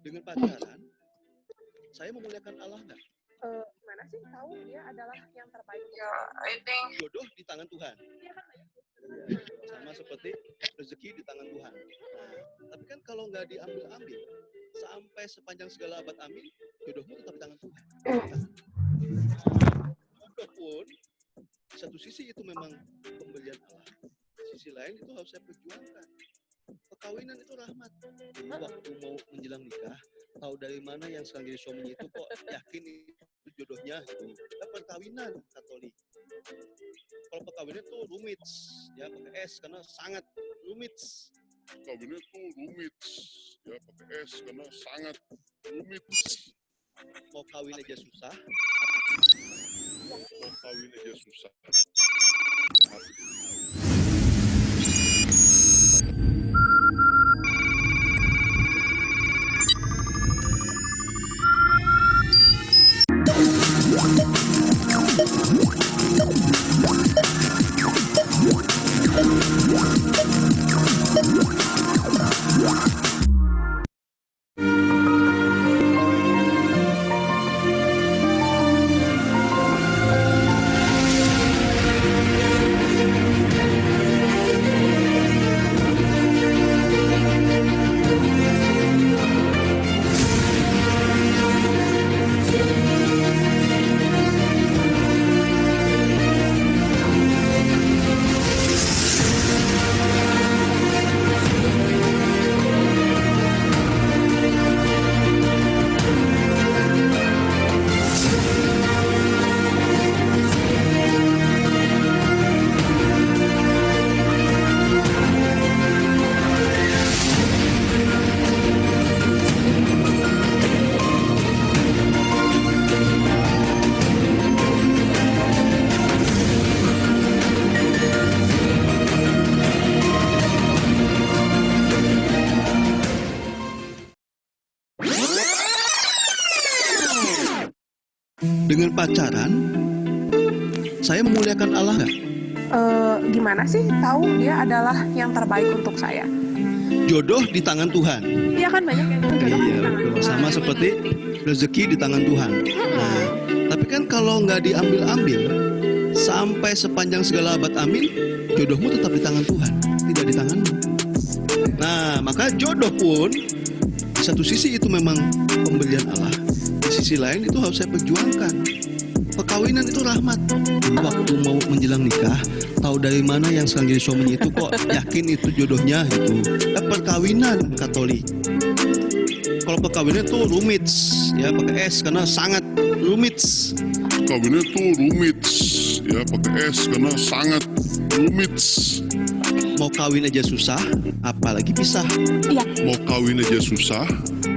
Dengan pacaran, saya memuliakan Allah nggak? Gimana sih tahu dia adalah yang terbaik? I think Jodoh di tangan Tuhan. Sama seperti rezeki di tangan Tuhan. Tapi kan kalau nggak diambil-ambil, sampai sepanjang segala abad amin, jodohmu tetap di tangan Tuhan. Jodoh pun, di satu sisi itu memang pemberian Allah. Di sisi lain itu harus saya perjuangkan. Perkawinan itu rahmat. Waktu mau menjelang nikah, tahu dari mana yang sekarang jadi suaminya itu kok yakin itu jodohnya gitu. Kan perkawinan Katolik. Kalau perkawinan itu rumit, ya pakai S karena sangat rumit. Perkawinan itu rumit, ya pakai S karena sangat rumit. Mau kawin aja susah. Mau kawin aja susah. Dengan pacaran, saya memuliakan Allah nggak? Gimana sih tahu dia adalah yang terbaik untuk saya? Jodoh di tangan Tuhan. Iya kan banyak yang jodoh di Iya, tangan Tuhan. sama seperti rezeki di tangan Tuhan. Nah, tapi kan kalau nggak diambil-ambil, sampai sepanjang segala abad amin, jodohmu tetap di tangan Tuhan, tidak di tanganmu. Nah, maka jodoh pun, di satu sisi itu memang pemberian Allah. Di sisi lain itu harus saya perjuangkan. Perkawinan itu rahmat. Waktu mau menjelang nikah, tahu dari mana yang sekarang jadi suaminya itu kok yakin itu jodohnya gitu. Perkawinan Katolik. Kalau perkawinan itu rumit, ya pakai S karena sangat rumit. Perkawinan itu rumit, ya pakai S karena sangat rumit. Mau kawin aja susah, apalagi pisah. Iya. Mau kawin aja susah,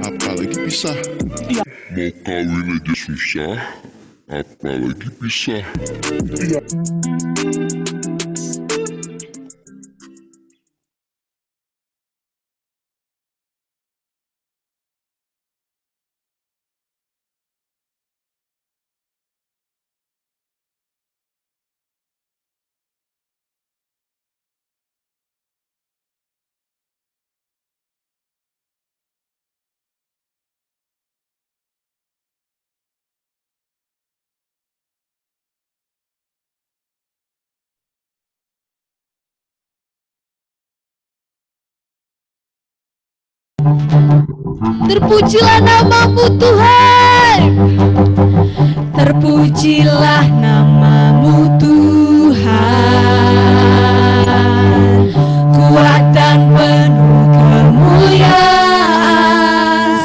apalagi pisah. Iya. Mau kawin aja susah, apalagi pisah. Iya. Terpujilah namamu Tuhan, terpujilah namamu Tuhan, kuat dan penuh kemuliaan.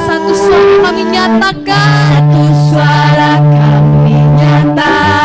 Satu suara kami nyatakan, satu suara kami nyatakan.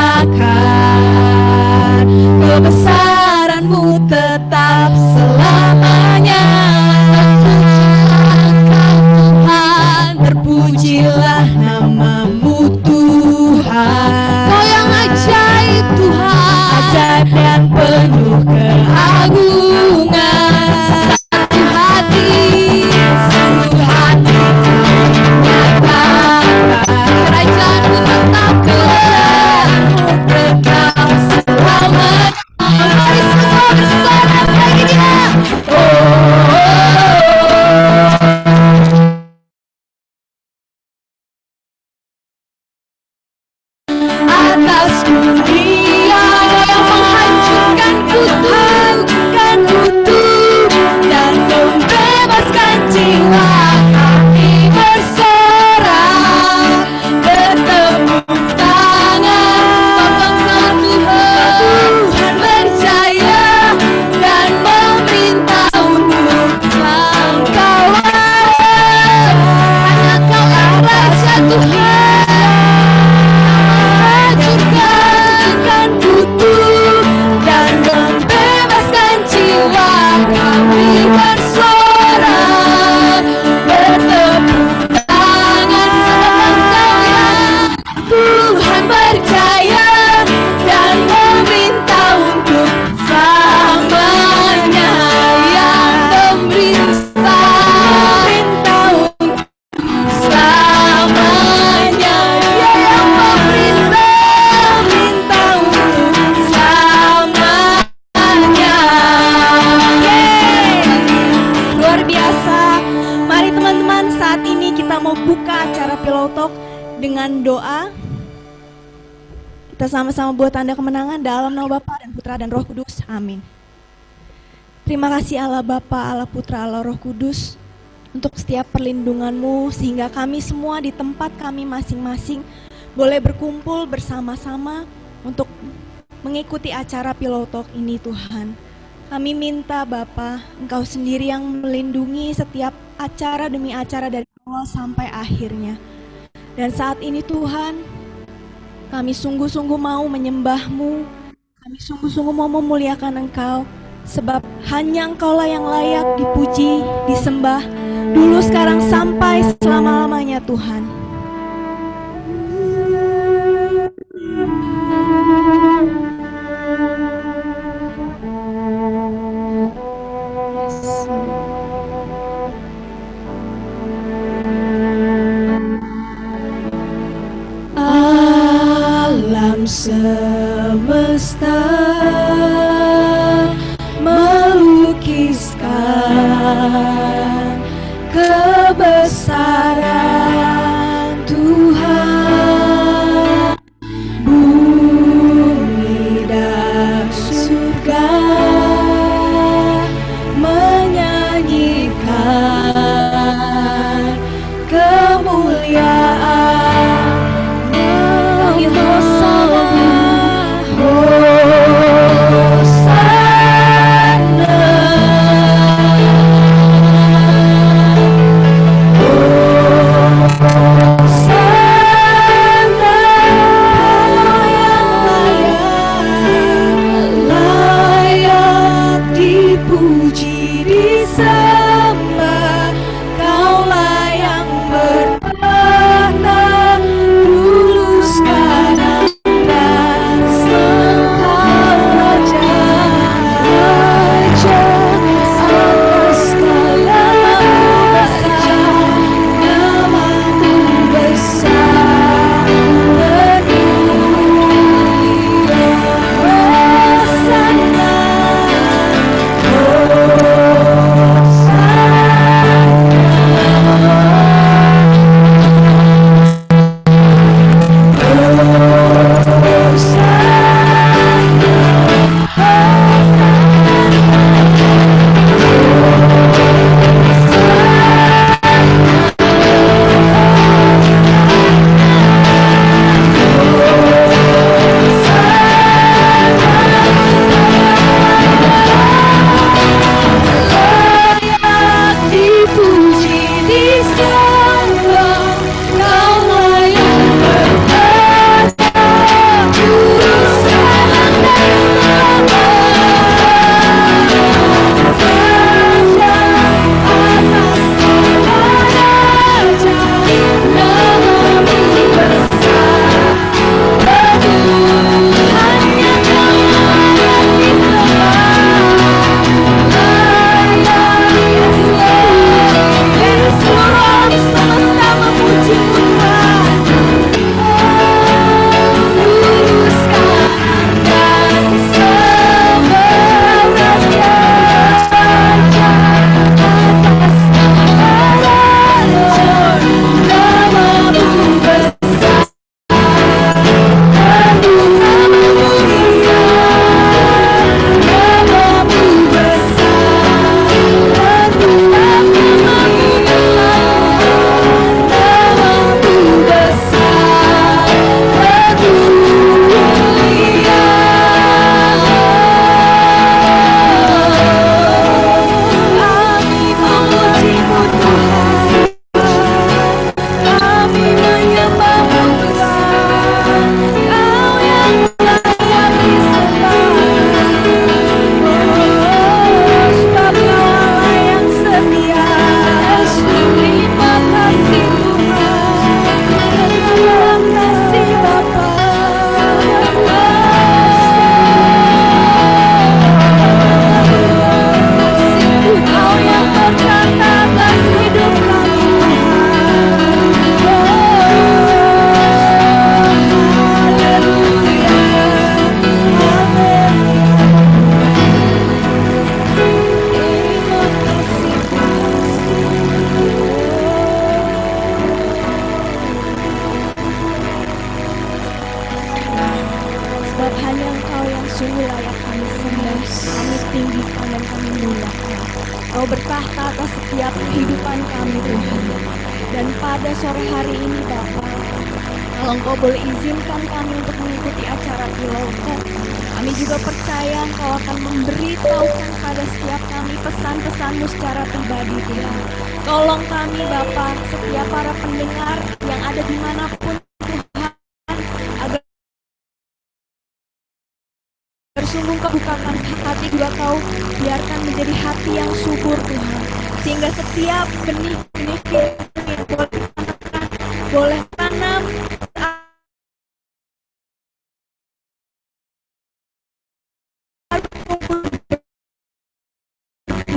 Tuhan, saat ini kita mau buka acara Pillow Talk dengan doa. Kita sama-sama buat tanda kemenangan dalam nama Bapa dan Putra dan Roh Kudus. Amin. Terima kasih Allah Bapa, Allah Putra, Allah Roh Kudus untuk setiap perlindungan-Mu sehingga kami semua di tempat kami masing-masing boleh berkumpul bersama-sama untuk mengikuti acara Pillow Talk ini Tuhan. Kami minta Bapa, Engkau sendiri yang melindungi setiap acara demi acara dari awal sampai akhirnya. Dan saat ini Tuhan, kami sungguh-sungguh mau menyembah-Mu, kami sungguh-sungguh mau memuliakan Engkau, sebab hanya Engkaulah yang layak dipuji, disembah, dulu sekarang sampai selama-lamanya Tuhan. Alam semesta melukiskan kebesaran Tuhan, bumi dan surga menyanyikan kemuliaan. Hosana, Hosana, atas setiap kehidupan kami Tuhan. Dan pada sore hari ini Bapa, kalau Engkau boleh izinkan kami untuk mengikuti acara Pilau Talk, kami juga percaya Engkau akan memberitahukan pada setiap kami pesan-pesan-Mu secara pribadi Tuhan. Tolong kami Bapa, setiap para pendengar yang ada dimanapun Tuhan, agar bersungguh Kau bukakan hati juga Kau biarkan menjadi hati yang subur Tuhan, sehingga setiap benih-benih firman yang boleh tanam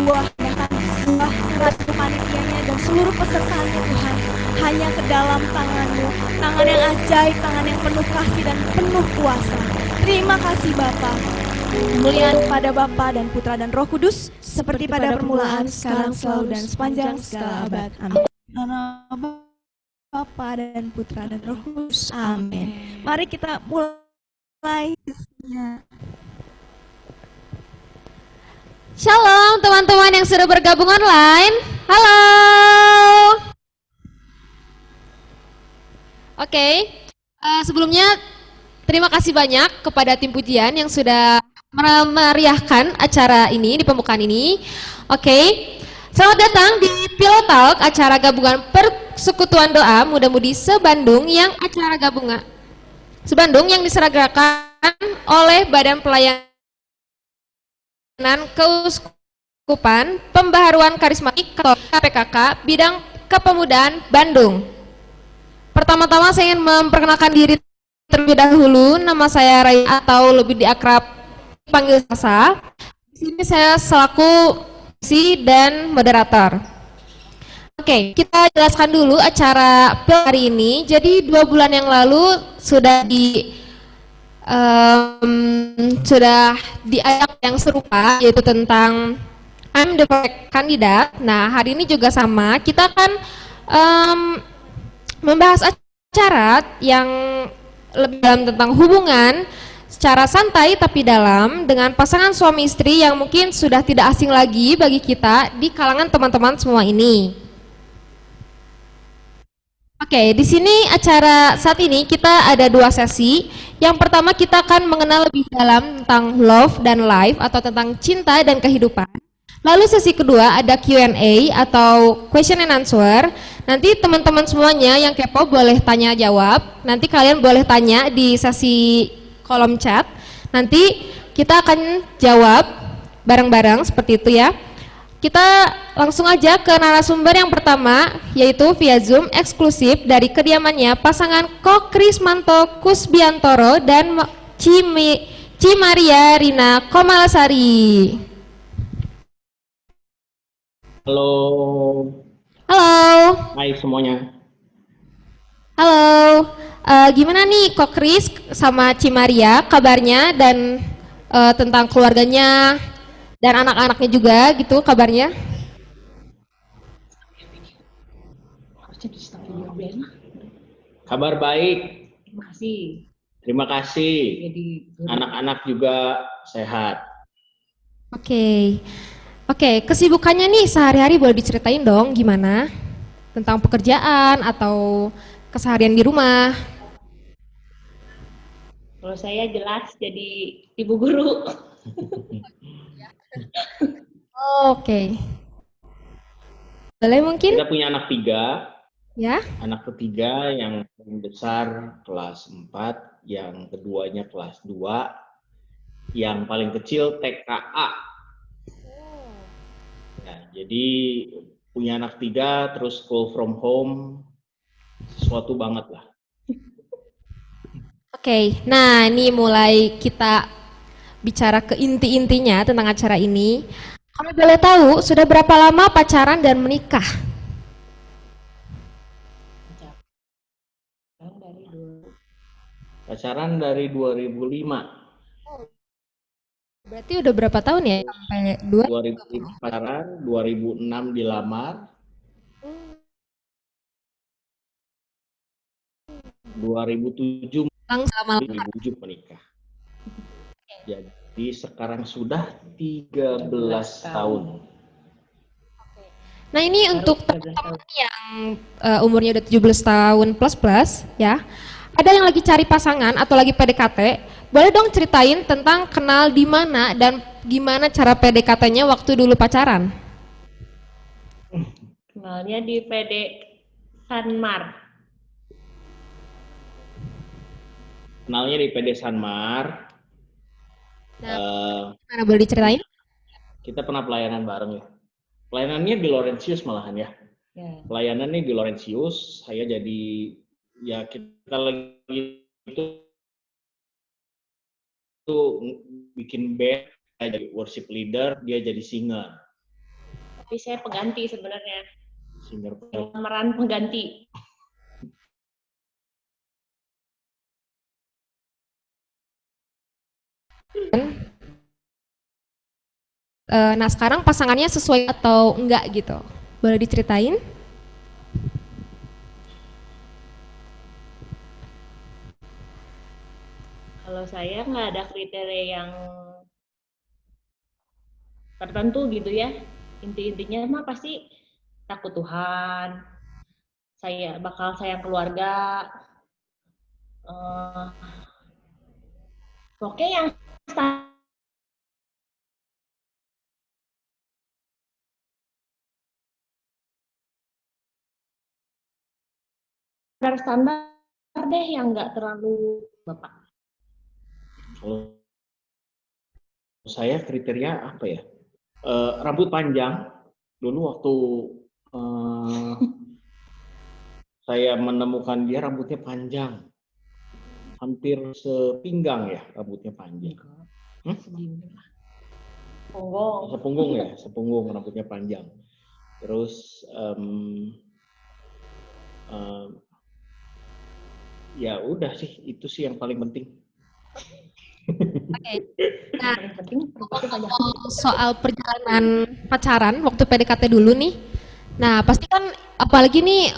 buah, bahkan buah ratu panitianya dan seluruh pesertanya Tuhan, hanya ke dalam tangan-Mu, tangan yang ajaib, tangan yang penuh kasih dan penuh kuasa. Terima kasih Bapa. Kemuliaan pada Bapa dan Putra dan Roh Kudus, seperti pada permulaan, sekarang, selalu, dan sepanjang segala abad. Amin. Nama Bapa dan Putra dan Roh Kudus. Amin. Mari kita mulai sesinya. Shalom teman-teman yang sudah bergabung online. Halo. Oke, sebelumnya terima kasih banyak kepada tim pujian yang sudah memeriahkan acara ini di pembukaan ini. Oke, selamat datang di Pillow Talk, acara gabungan persekutuan doa muda-mudi sebandung yang diselenggarakan oleh Badan Pelayanan Keuskupan Pembaharuan Karismatik Katolik KPKK bidang kepemudaan Bandung. Pertama-tama saya ingin memperkenalkan diri terlebih dahulu. Nama saya Rai atau lebih diakrab dipanggil Sasa. Di sini saya selaku MC dan moderator. Oke, kita jelaskan dulu acara hari ini. Jadi 2 bulan yang lalu sudah diajak yang serupa, yaitu tentang I'm the perfect candidate. Nah, hari ini juga sama, kita akan membahas acara yang lebih dalam tentang hubungan secara santai tapi dalam dengan pasangan suami istri yang mungkin sudah tidak asing lagi bagi kita di kalangan teman-teman semua ini. Oke, di sini acara saat ini kita ada 2 sesi. Yang pertama kita akan mengenal lebih dalam tentang love dan life atau tentang cinta dan kehidupan. Lalu sesi kedua ada Q&A atau question and answer. Nanti teman-teman semuanya yang kepo boleh tanya jawab. Nanti kalian boleh tanya di sesi kolom chat. Nanti kita akan jawab bareng-bareng seperti itu ya. Kita langsung aja ke narasumber yang pertama, yaitu via Zoom eksklusif dari kediamannya pasangan Ko Krismanto Kusbiantoro dan Ci Maria Rina Komalasari. Halo. Halo. Hai semuanya. Halo. Gimana nih Ko Kris sama Ci Maria kabarnya dan tentang keluarganya dan anak-anaknya juga gitu kabarnya? Kabar baik. Terima kasih. Anak-anak juga sehat. Oke. Oke, kesibukannya nih sehari-hari boleh diceritain dong gimana? Tentang pekerjaan atau keseharian di rumah? Kalau saya jelas jadi ibu guru. Oke. Boleh mungkin? Kita punya anak 3. Ya. Anak ketiga yang paling besar kelas 4, yang keduanya kelas 2, yang paling kecil TKA. Nah, jadi punya anak 3 terus school from home, sesuatu banget lah. Oke, nah ini mulai kita bicara ke inti-intinya tentang acara ini. Kalau boleh tahu, sudah berapa lama pacaran dan menikah? Pacaran dari 2005. Berarti udah berapa tahun ya? Sampai 2005 pacaran, 2006 dilamar. 2007 menikah. Jadi sekarang sudah 13 tahun. Nah ini Baru untuk 13 tahun. teman-teman yang umurnya udah 17 tahun plus ya. Ada yang lagi cari pasangan atau lagi PDKT, boleh dong ceritain tentang kenal di mana dan gimana cara PDKT-nya waktu dulu pacaran. Kenalnya di PD Sanmar. Kenalnya di PD Sanmar. Mana boleh diceritain? Kita pernah pelayanan bareng ya. Pelayanannya di Laurentius malahan ya. Ya. Pelayanannya di Laurentius, saya jadi ya kita lagi itu bikin band, saya jadi worship leader, dia jadi singer. Tapi saya pengganti sebenarnya. Singer Pemeran pengganti. Nah sekarang pasangannya sesuai atau enggak gitu? Boleh diceritain? Kalau saya nggak ada kriteria yang tertentu gitu ya. Inti-intinya mah pasti takut Tuhan, saya bakal sayang keluarga, pokoknya yang standar deh, yang nggak terlalu Bapak. Kalau saya kriteria apa ya? Rambut panjang. Dulu waktu saya menemukan dia rambutnya panjang, hampir sepinggang ya rambutnya panjang. Sepunggung ya, sepunggung rambutnya panjang. Terus ya udah sih, itu sih yang paling penting. Oke. Nah, Paling penting soal perjalanan pacaran waktu PDKT dulu nih. Nah, pasti kan apalagi nih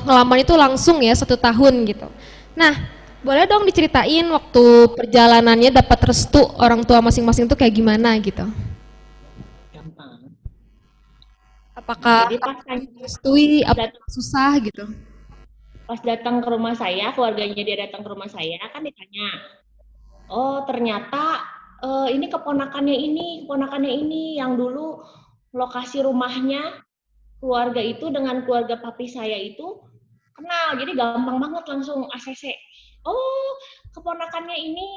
ngelamar itu langsung ya 1 tahun gitu. Nah, boleh dong diceritain waktu perjalanannya dapat restu orang tua masing-masing tuh kayak gimana gitu? gampang. Apakah Jadi pas direstui, apa susah gitu? pas datang ke rumah saya, keluarganya dia datang ke rumah saya, kan ditanya, oh ternyata ini keponakannya ini, yang dulu lokasi rumahnya keluarga itu dengan keluarga papi saya itu kenal, jadi gampang banget langsung ACC. Oh keponakannya ini,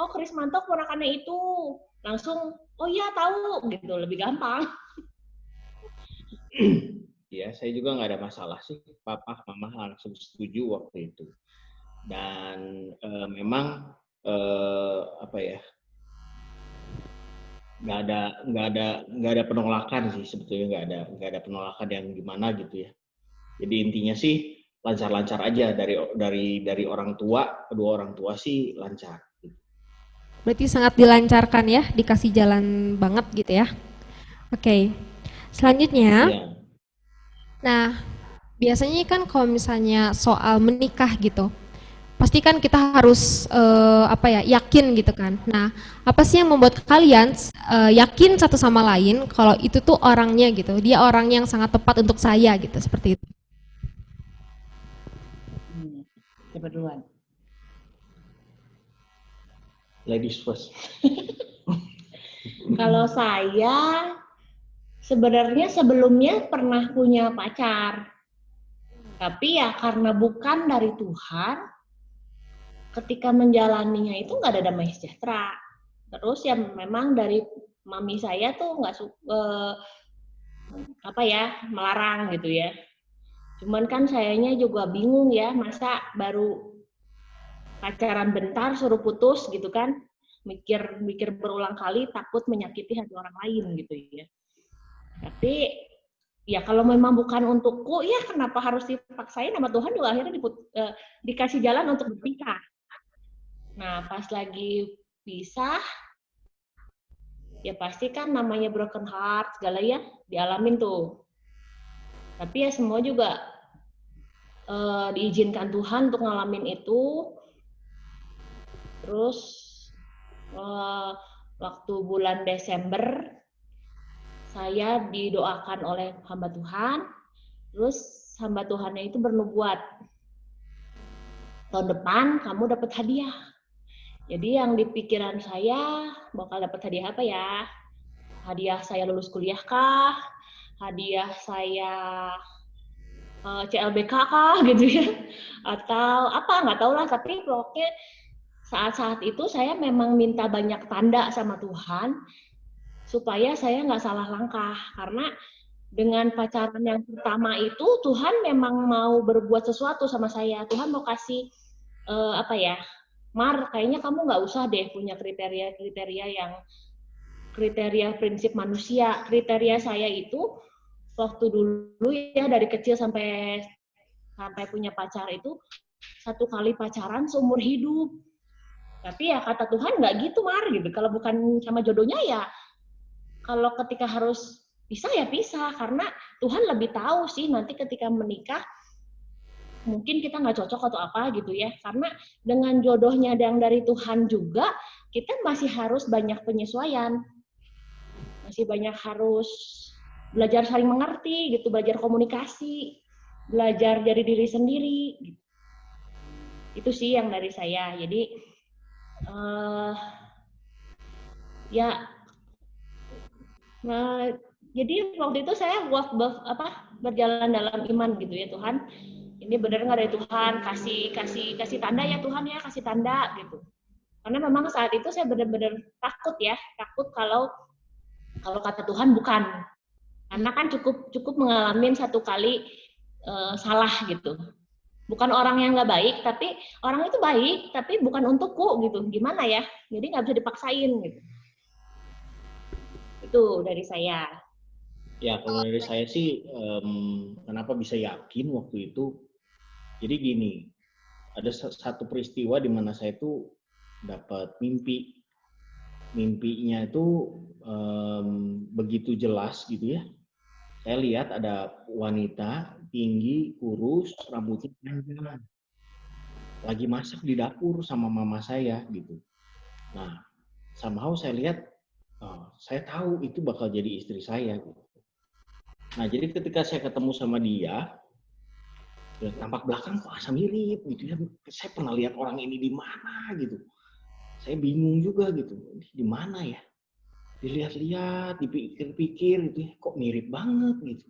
oh Krismanto keponakannya itu, langsung oh iya tahu gitu, lebih gampang. Ya, saya juga nggak ada masalah sih. Papa, mama langsung setuju waktu itu. Dan memang apa ya? Nggak ada penolakan sih sebetulnya, nggak ada penolakan yang gimana gitu ya. Jadi intinya sih lancar-lancar aja dari orang tua, kedua orang tua sih lancar. Berarti sangat dilancarkan ya, dikasih jalan banget gitu ya. Oke. Selanjutnya, Ya. nah biasanya kan kalau misalnya soal menikah gitu, pasti kan kita harus apa ya, yakin gitu kan. Nah, apa sih yang membuat kalian yakin satu sama lain kalau itu tuh orangnya gitu, dia orang yang sangat tepat untuk saya gitu, seperti itu? Siapa duluan? Ladies first. Kalau saya sebenarnya sebelumnya pernah punya pacar, tapi ya karena bukan dari Tuhan, ketika menjalaninya itu nggak ada damai sejahtera. Terus ya memang dari mami saya tuh nggak melarang gitu ya. Cuman kan sayanya juga bingung ya, masa baru pacaran bentar suruh putus gitu kan, mikir berulang kali, takut menyakiti hati orang lain gitu ya. Tapi ya kalau memang bukan untukku, ya kenapa harus dipaksain, sama Tuhan juga akhirnya dikasih jalan untuk berpisah. Nah pas lagi pisah, ya pasti kan namanya broken heart segala ya dialamin tuh. Tapi ya semua juga diizinkan Tuhan untuk ngalamin itu. Terus waktu bulan Desember saya didoakan oleh hamba Tuhan, terus hamba Tuhannya itu bernubuat, tahun depan kamu dapat hadiah. Jadi yang di pikiran saya bakal dapat hadiah apa ya? Hadiah saya lulus kuliah kah? Hadiah saya CLBK kah gitu ya? Atau apa nggak tahu lah. Tapi pokoknya saat-saat itu saya memang minta banyak tanda sama Tuhan supaya saya nggak salah langkah, karena dengan pacaran yang pertama itu Tuhan memang mau berbuat sesuatu sama saya. Tuhan mau kasih apa ya, Mar, kayaknya kamu nggak usah deh punya kriteria yang kriteria prinsip manusia. Kriteria saya itu waktu dulu ya, dari kecil sampai punya pacar itu 1 kali pacaran seumur hidup. Tapi ya kata Tuhan nggak gitu, Mar, gitu. Kalau bukan sama jodohnya ya, kalau ketika harus pisah ya pisah, karena Tuhan lebih tahu sih nanti ketika menikah mungkin kita nggak cocok atau apa gitu ya. Karena dengan jodohnya yang dari Tuhan juga, kita masih harus banyak penyesuaian, masih banyak harus belajar saling mengerti gitu, belajar komunikasi, belajar dari diri sendiri. Gitu. Itu sih yang dari saya. Jadi ya. Nah, jadi waktu itu saya berjalan dalam iman gitu ya, Tuhan. Ini benar nggak dari Tuhan? Kasih tanda ya Tuhan ya, kasih tanda gitu. Karena memang saat itu saya benar-benar takut kalau kata Tuhan bukan. Karena kan cukup mengalami 1 kali salah gitu. Bukan orang yang nggak baik, tapi orang itu baik, tapi bukan untukku gitu. Gimana ya? Jadi nggak bisa dipaksain gitu. Itu dari saya. Ya, kalau dari saya sih, kenapa bisa yakin waktu itu? Jadi gini, ada satu peristiwa di mana saya tuh dapat mimpi. Mimpinya itu begitu jelas gitu ya. Saya lihat ada wanita tinggi, kurus, rambutnya panjang, lagi masak di dapur sama mama saya gitu. Nah, somehow saya lihat, saya tahu itu bakal jadi istri saya gitu. Nah, jadi ketika saya ketemu sama dia, ya, tampak belakang kok asa mirip gitu ya. Saya pernah lihat orang ini di mana gitu. Saya bingung juga gitu, di mana ya? Dilihat-lihat, dipikir-pikir gitu ya, kok mirip banget gitu.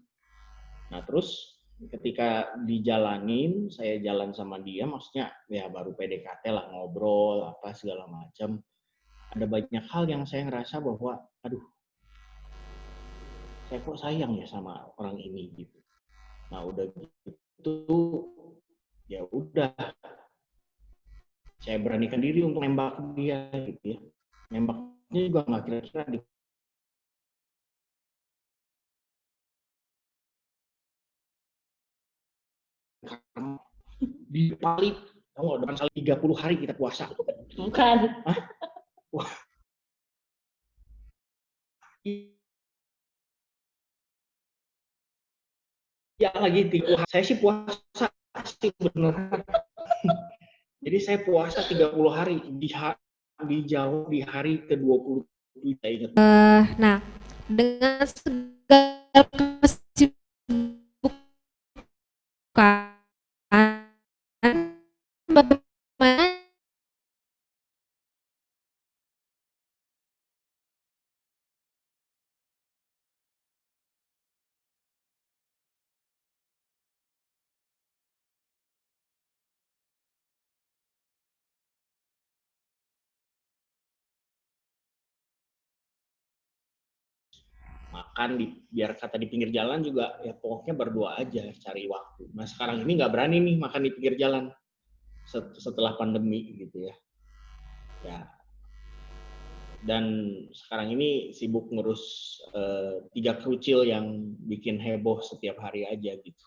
Nah, terus ketika dijalanin, saya jalan sama dia, maksudnya ya baru PDKT lah, ngobrol apa segala macam. Ada banyak hal yang saya ngerasa bahwa, aduh, saya kok sayang ya sama orang ini gitu. Nah, udah gitu, ya udah, saya beranikan diri untuk nembak dia gitu ya. Nembaknya juga nggak kira-kira di palit, tahu nggak, depan saling 30 hari kita puasa. Bukan. Hah? Wah. Ya lagi tipu. Saya sih puasa sih bener. Jadi saya puasa 30 hari di Jawa di hari ke-20, saya ingat. Nah, dengan segala kesibukan, bagaimana Makan biar kata di pinggir jalan juga ya pokoknya berdua aja, cari waktu. Nah, sekarang ini nggak berani nih makan di pinggir jalan setelah pandemi gitu ya. Ya. Dan sekarang ini sibuk ngurus 3 kerucil yang bikin heboh setiap hari aja gitu.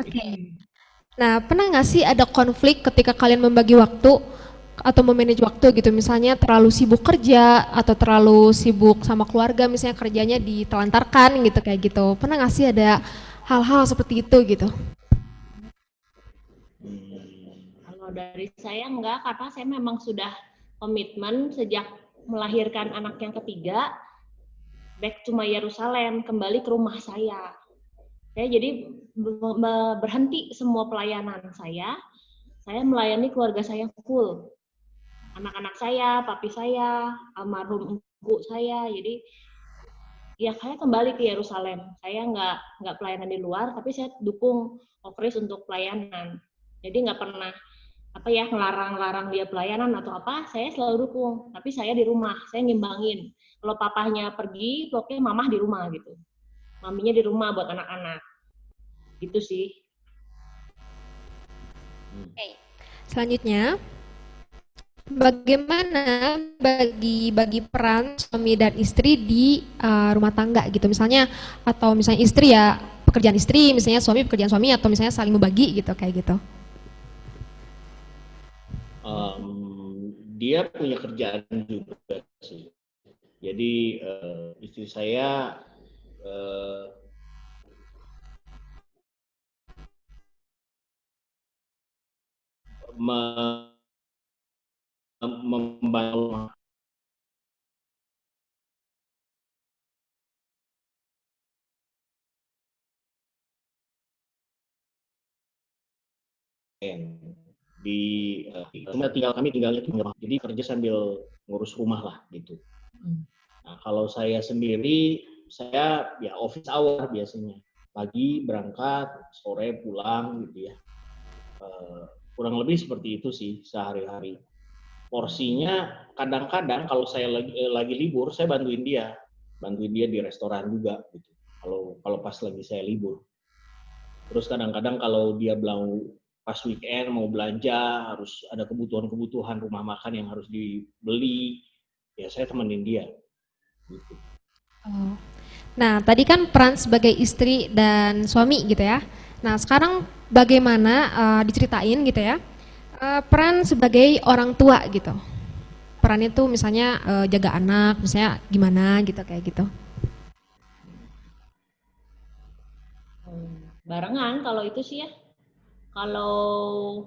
Oke. Nah, pernah nggak sih ada konflik ketika kalian membagi waktu atau memanage waktu gitu? Misalnya terlalu sibuk kerja atau terlalu sibuk sama keluarga, misalnya kerjanya ditelantarkan gitu kayak gitu. Pernah nggak sih ada hal-hal seperti itu gitu? Kalau dari saya enggak, karena saya memang sudah komitmen sejak melahirkan anak yang ketiga. back to my Yerusalem, kembali ke rumah saya. Saya jadi berhenti semua pelayanan saya melayani keluarga saya full. Anak-anak saya, papi saya, almarhum ibu saya. Jadi ya saya kembali ke Yerusalem. Saya nggak pelayanan di luar, tapi saya dukung Okris untuk pelayanan. Jadi nggak pernah ngelarang-larang dia pelayanan atau apa, saya selalu dukung. Tapi saya di rumah, saya ngimbangin. Kalau papahnya pergi, pokoknya mamah di rumah gitu. Maminya di rumah buat anak-anak. Gitu sih. Selanjutnya, bagaimana bagi peran suami dan istri di rumah tangga gitu misalnya, atau misalnya istri ya pekerjaan istri, misalnya suami pekerjaan suami, atau misalnya saling membagi gitu kayak gitu. Dia punya kerjaan juga sih. Jadi istri saya membantu kami tinggalnya di rumah, jadi kerja sambil ngurus rumah lah gitu. Nah kalau saya sendiri, saya ya office hour biasanya, pagi berangkat, sore pulang gitu ya. Kurang lebih seperti itu sih sehari-hari. Porsinya kadang-kadang kalau saya lagi libur, saya bantuin dia di restoran juga gitu. Kalau pas lagi saya libur. Terus kadang-kadang kalau dia pas weekend mau belanja, harus ada kebutuhan rumah makan yang harus dibeli, ya saya temenin dia. Gitu. Nah, tadi kan peran sebagai istri dan suami gitu ya. Nah, sekarang bagaimana diceritain gitu ya, peran sebagai orang tua gitu. Peran itu misalnya jaga anak, misalnya gimana gitu kayak gitu. Barengan kalau itu sih ya. Kalau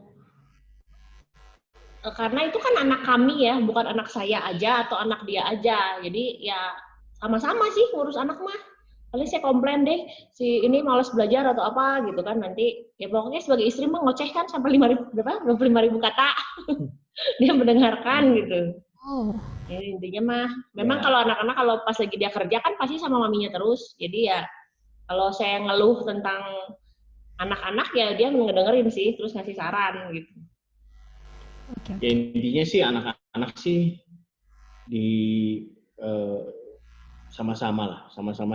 karena itu kan anak kami ya, bukan anak saya aja atau anak dia aja. Jadi ya sama-sama sih ngurus anak mah. Paling saya komplain deh, si ini malas belajar atau apa gitu kan, nanti ya pokoknya sebagai istri mah ngoceh kan sampai 25.000 kata. Dia mendengarkan gitu. Ya, intinya mah memang kalau anak-anak kalau pas lagi dia kerja kan pasti sama maminya terus. Jadi ya kalau saya ngeluh tentang anak-anak ya dia ngedengerin sih, terus ngasih saran gitu. Ya, intinya sih anak-anak sih sama-sama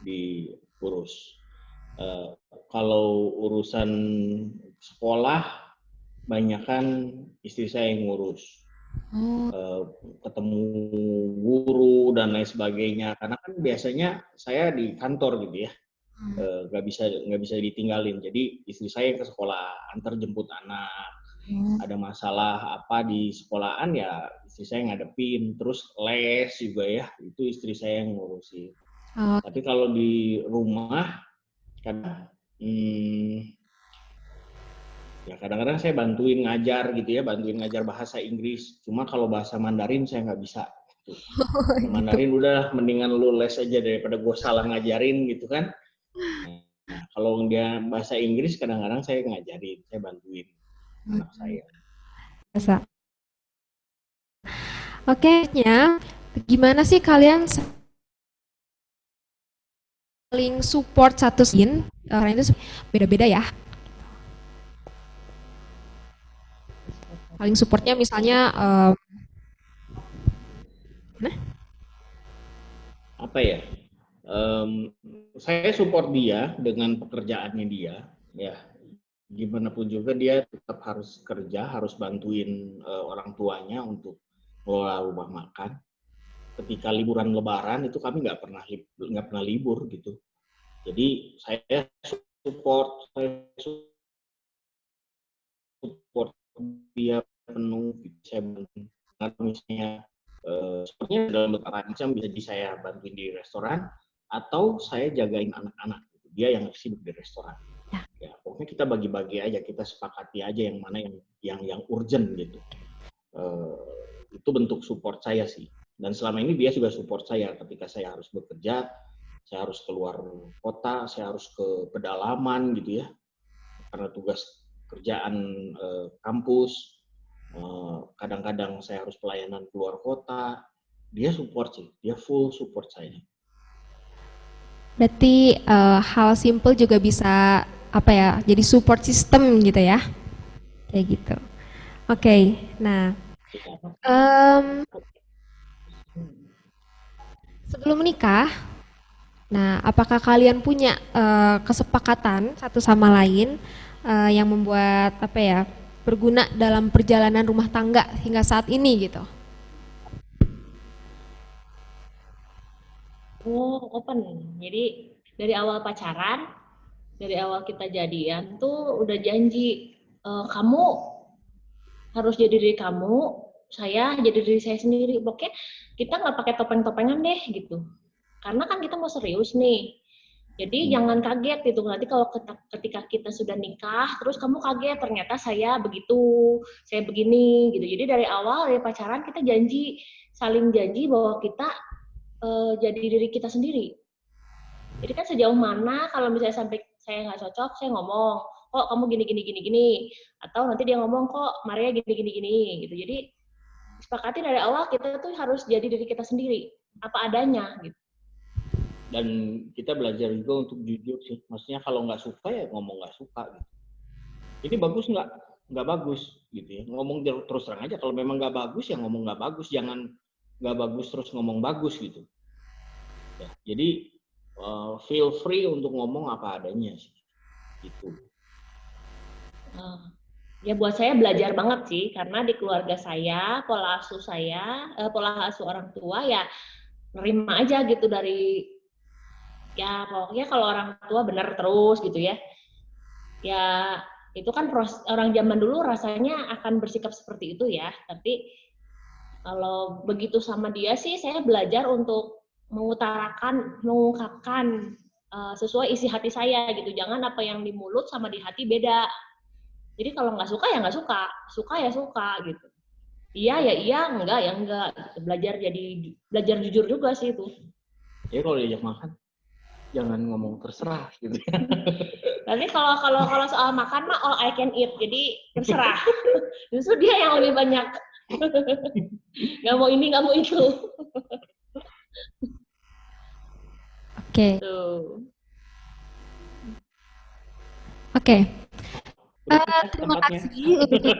diurus. Kalau urusan sekolah, banyakan istri saya yang ngurus. Ketemu guru dan lain sebagainya. Karena kan biasanya saya di kantor gitu ya, nggak bisa ditinggalin. Jadi istri saya ke sekolah, antar jemput anak. Ada masalah apa di sekolahan ya istri saya ngadepin, terus les juga ya itu istri saya yang ngurusin. Tapi kalau di rumah kadang-kadang saya bantuin ngajar gitu ya, bantuin ngajar bahasa Inggris. Cuma kalau bahasa Mandarin saya nggak bisa. Gitu. Mandarin udah mendingan lu les aja daripada gue salah ngajarin gitu kan. Nah, kalau dia bahasa Inggris kadang-kadang saya ngajarin, saya bantuin anak saya. Biasa. Oke, gimana sih kalian saling support satu sin? Karena itu beda-beda ya. Saling supportnya misalnya apa ya? Saya support dia dengan pekerjaannya dia, ya. Gimana pun juga dia tetap harus kerja, harus bantuin orang tuanya untuk mengelola rumah makan. Ketika liburan Lebaran itu kami nggak pernah libur gitu. Jadi saya support dia penuh. Saya bantu. Misalnya sepertinya dalam beberapa macam bisa saya bantuin di restoran atau saya jagain anak-anak. Dia yang sibuk di restoran. Ya, pokoknya kita bagi-bagi aja, kita sepakati aja yang mana yang urgent gitu. Itu bentuk support saya sih. Dan selama ini dia juga support saya ketika saya harus bekerja, saya harus keluar kota, saya harus ke pedalaman gitu ya, karena tugas kerjaan kampus. Kadang-kadang saya harus pelayanan keluar kota. Dia support sih, dia full support saya. Berarti hal simple juga bisa apa ya, jadi support system gitu ya, kayak gitu. Oke, nah sebelum menikah, nah apakah kalian punya kesepakatan satu sama lain yang membuat apa ya, berguna dalam perjalanan rumah tangga hingga saat ini gitu? Open. Jadi dari awal pacaran, dari awal kita jadian tuh udah janji, kamu harus jadi diri kamu, saya jadi diri saya sendiri. Pokoknya kita nggak pakai topeng-topengan deh gitu. Karena kan kita mau serius nih. Jadi jangan kaget gitu, nanti kalau ketika kita sudah nikah, terus kamu kaget ternyata saya begitu, saya begini gitu. Jadi dari awal, dari pacaran kita janji, saling janji bahwa kita jadi diri kita sendiri. Jadi kan sejauh mana kalau misalnya sampai saya nggak cocok, saya ngomong, kok kamu gini, atau nanti dia ngomong, kok Maria gini gitu. Jadi sepakati dari awal kita tuh harus jadi diri kita sendiri, apa adanya gitu. Dan kita belajar juga untuk jujur sih. Maksudnya kalau nggak suka ya ngomong nggak suka gitu. Ini bagus nggak? Nggak bagus gitu ya. Ngomong terus terang aja. Kalau memang nggak bagus ya ngomong nggak bagus. Jangan nggak bagus terus ngomong bagus gitu. Ya, jadi feel free untuk ngomong apa adanya sih. Gitu. Ya buat saya belajar banget sih, karena di keluarga saya, pola asuh orang tua ya nerima aja gitu dari, ya pokoknya kalau orang tua benar terus gitu ya. Ya itu kan orang zaman dulu rasanya akan bersikap seperti itu ya, tapi kalau begitu sama dia sih saya belajar untuk mengungkapkan sesuai isi hati saya gitu. Jangan apa yang di mulut sama di hati beda. Jadi kalau nggak suka ya nggak suka, suka ya suka gitu. Iya ya iya, enggak ya enggak. Belajar jujur juga sih itu. Ya kalau diajak makan jangan ngomong terserah gitu. Tapi kalau soal makan mah all I can eat, jadi terserah. Justru dia yang lebih banyak. Nggak mau ini, nggak mau itu. Oke. Oke. Terima kasih untuk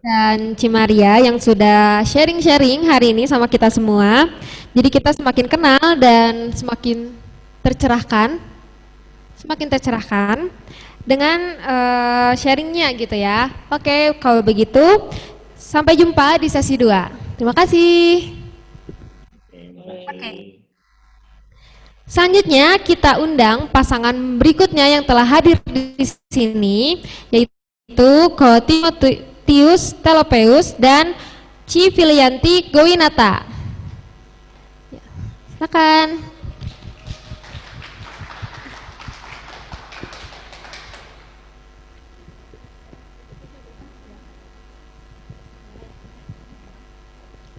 dan Cimaria yang sudah sharing-sharing hari ini sama kita semua. Jadi kita semakin kenal dan semakin tercerahkan dengan sharingnya gitu ya. Oke, kalau begitu sampai jumpa di sesi 2. Terima kasih. Oke. Selanjutnya kita undang pasangan berikutnya yang telah hadir di sini, yaitu Ko Timotius Telopeus dan Civilianti Gowinata. Silakan.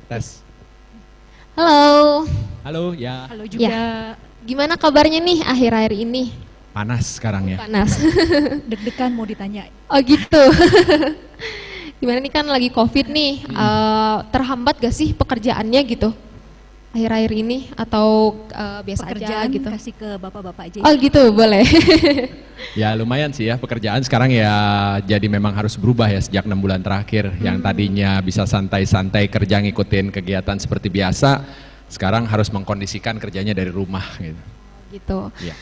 Tes. Halo. Halo ya. Halo juga. Ya. Gimana kabarnya nih akhir-akhir ini? Panas sekarang ya. Panas. Deg-degan mau ditanya. Oh gitu. Gimana nih kan lagi COVID nih, terhambat gak sih pekerjaannya gitu akhir-akhir ini atau biasa Pekerjaan aja gitu? kasih ke bapak-bapak aja. Oh gitu, boleh. Ya lumayan sih ya, pekerjaan sekarang ya jadi memang harus berubah ya sejak 6 bulan terakhir. Yang tadinya bisa santai-santai kerja ngikutin kegiatan seperti biasa, sekarang harus mengkondisikan kerjanya dari rumah gitu. Gitu. Ya.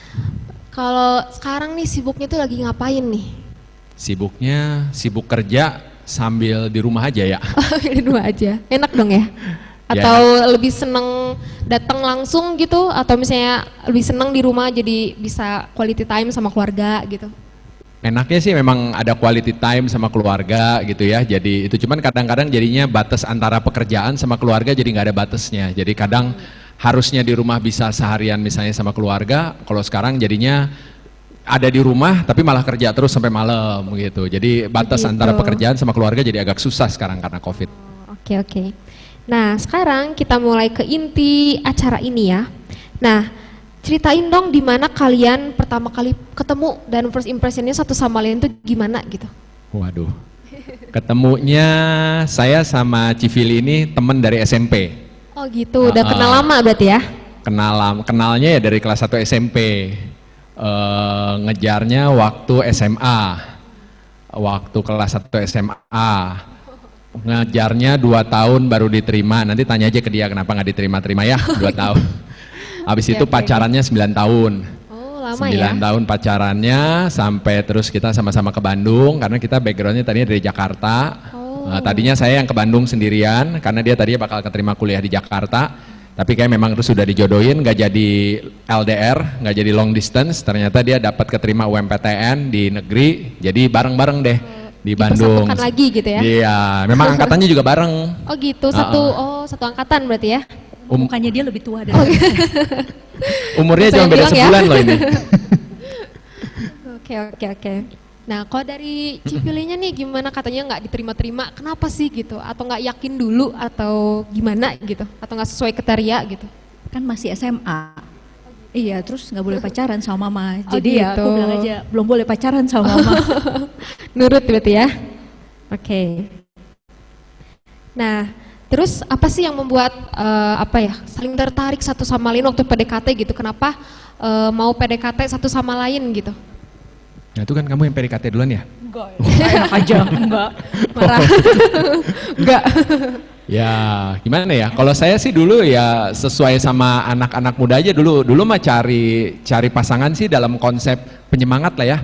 Kalau sekarang nih sibuknya tuh lagi ngapain nih? Sibuk kerja sambil di rumah aja ya. Di rumah aja, enak dong ya? Atau lebih seneng datang langsung gitu, atau misalnya lebih seneng di rumah jadi bisa quality time sama keluarga gitu? Enaknya sih memang ada quality time sama keluarga gitu ya, jadi itu cuman kadang-kadang jadinya batas antara pekerjaan sama keluarga jadi nggak ada batasnya, jadi kadang harusnya di rumah bisa seharian misalnya sama keluarga, kalau sekarang jadinya ada di rumah tapi malah kerja terus sampai malam gitu, jadi batas antara pekerjaan sama keluarga jadi agak susah sekarang karena COVID. Oke. Nah, sekarang kita mulai ke inti acara ini ya. Nah, ceritain dong di mana kalian pertama kali ketemu dan first impressionnya satu sama lain itu gimana gitu. Waduh. Ketemunya saya sama Civili ini teman dari SMP. Oh gitu, udah kenal lama berarti ya? Kenalnya ya dari kelas 1 SMP. Ngejarnya waktu SMA. Waktu kelas 1 SMA. Ngejarnya 2 tahun baru diterima. Nanti tanya aja ke dia kenapa nggak diterima-terima ya 2 tahun. Habis itu pacarannya 9 tahun. Oh lama 9 ya? tahun pacarannya sampai terus kita sama-sama ke Bandung karena kita backgroundnya tadinya dari Jakarta. Tadinya saya yang ke Bandung sendirian karena dia tadinya bakal keterima kuliah di Jakarta. Tapi kayak memang terus sudah dijodohin, nggak jadi LDR, nggak jadi long distance. Ternyata dia dapat keterima UMPTN di negeri, jadi bareng-bareng deh di Bandung. Dipersatukan lagi gitu ya? Iya, memang angkatannya juga bareng. Oh gitu, satu angkatan berarti ya? Mukanya dia lebih tua dari Umurnya cuma beda sebulan loh ini. Oke. Nah, kalau dari Civilinya nih gimana, katanya nggak diterima-terima, kenapa sih gitu? Atau nggak yakin dulu atau gimana gitu? Atau nggak sesuai kriteria gitu? kan masih SMA. Iya, terus nggak boleh pacaran sama mama. Oh, Jadi ya gitu. aku bilang aja belum boleh pacaran sama mama. Nurut berarti ya? Oke. Nah, terus apa sih yang membuat saling tertarik satu sama lain waktu PDKT gitu? Kenapa mau PDKT satu sama lain gitu? Nah itu kan kamu yang PDKT duluan ya? Enggak, enak aja, enggak. Marah. Enggak. Ya gimana ya, kalau saya sih dulu ya sesuai sama anak-anak muda aja dulu mah cari pasangan sih dalam konsep penyemangat lah ya,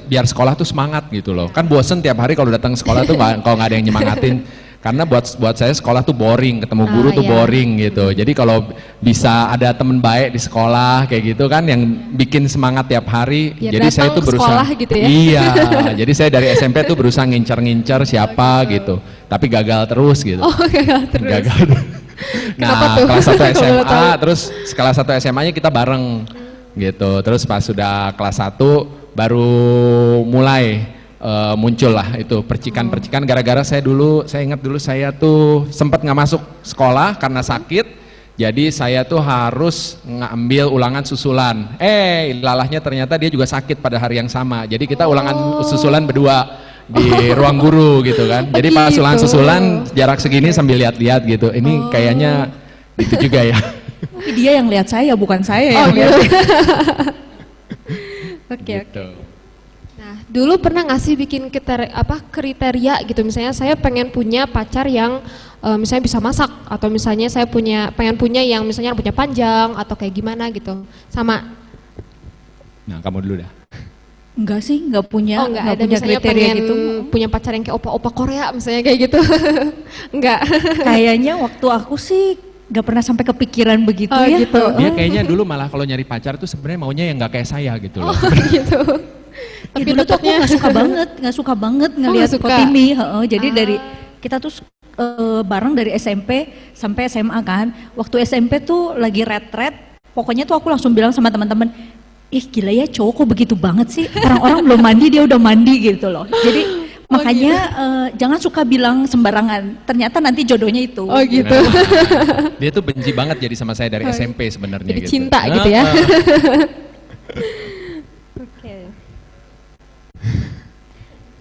biar sekolah tuh semangat gitu loh. Kan bosen tiap hari kalau datang sekolah tuh kalau nggak ada yang nyemangatin. Karena buat saya sekolah tuh boring, ketemu guru tuh boring gitu. Jadi kalau bisa ada temen baik di sekolah kayak gitu kan yang bikin semangat tiap hari. Biar jadi saya tuh berusaha gitu ya? Iya, jadi saya dari SMP tuh berusaha ngincar siapa gitu. Tapi gagal terus gitu. Oh, gagal terus. Kenapa Nah, tuh? kelas 1 SMA, terus kelas 1 SMA-nya kita bareng gitu. Terus pas sudah kelas 1 baru mulai muncul lah itu percikan-percikan gara-gara saya ingat dulu saya tuh sempat nggak masuk sekolah karena sakit, jadi saya tuh harus ngambil ulangan susulan. Lalahnya ternyata dia juga sakit pada hari yang sama, jadi kita ulangan susulan berdua di ruang guru gitu kan. Jadi pas ulangan susulan jarak segini sambil lihat-lihat gitu, ini kayaknya itu juga ya. Tapi dia yang lihat saya, bukan saya yang lihat. Oke. Gitu. Nah, dulu pernah nggak sih bikin kriteria gitu, misalnya saya pengen punya pacar yang misalnya bisa masak, atau misalnya saya pengen punya yang misalnya rambutnya panjang atau kayak gimana gitu, sama? Nah kamu dulu dah. Enggak sih, enggak punya, nggak ada punya misalnya kriteria pengen gitu. punya pacar yang kayak opa-opa Korea misalnya kayak gitu. Enggak. Kayaknya waktu aku sih nggak pernah sampai kepikiran begitu ya. Gitu. Dia kayaknya dulu malah kalau nyari pacar tuh sebenarnya maunya yang nggak kayak saya gitu loh. Gitu. Tapi dulu tuh aku nggak suka banget ngelihat nggak suka. Kotimi. Jadi dari kita tuh bareng dari SMP sampai SMA kan. Waktu SMP tuh lagi retret, pokoknya tuh aku langsung bilang sama teman-teman, ih gila ya cowok kok begitu banget sih, orang-orang belum mandi dia udah mandi gitu loh. Jadi makanya jangan suka bilang sembarangan, ternyata nanti jodohnya itu. Oh gitu. Nah, dia tuh benci banget jadi sama saya dari SMP sebenarnya Jadi gitu. cinta gitu ya. Oke.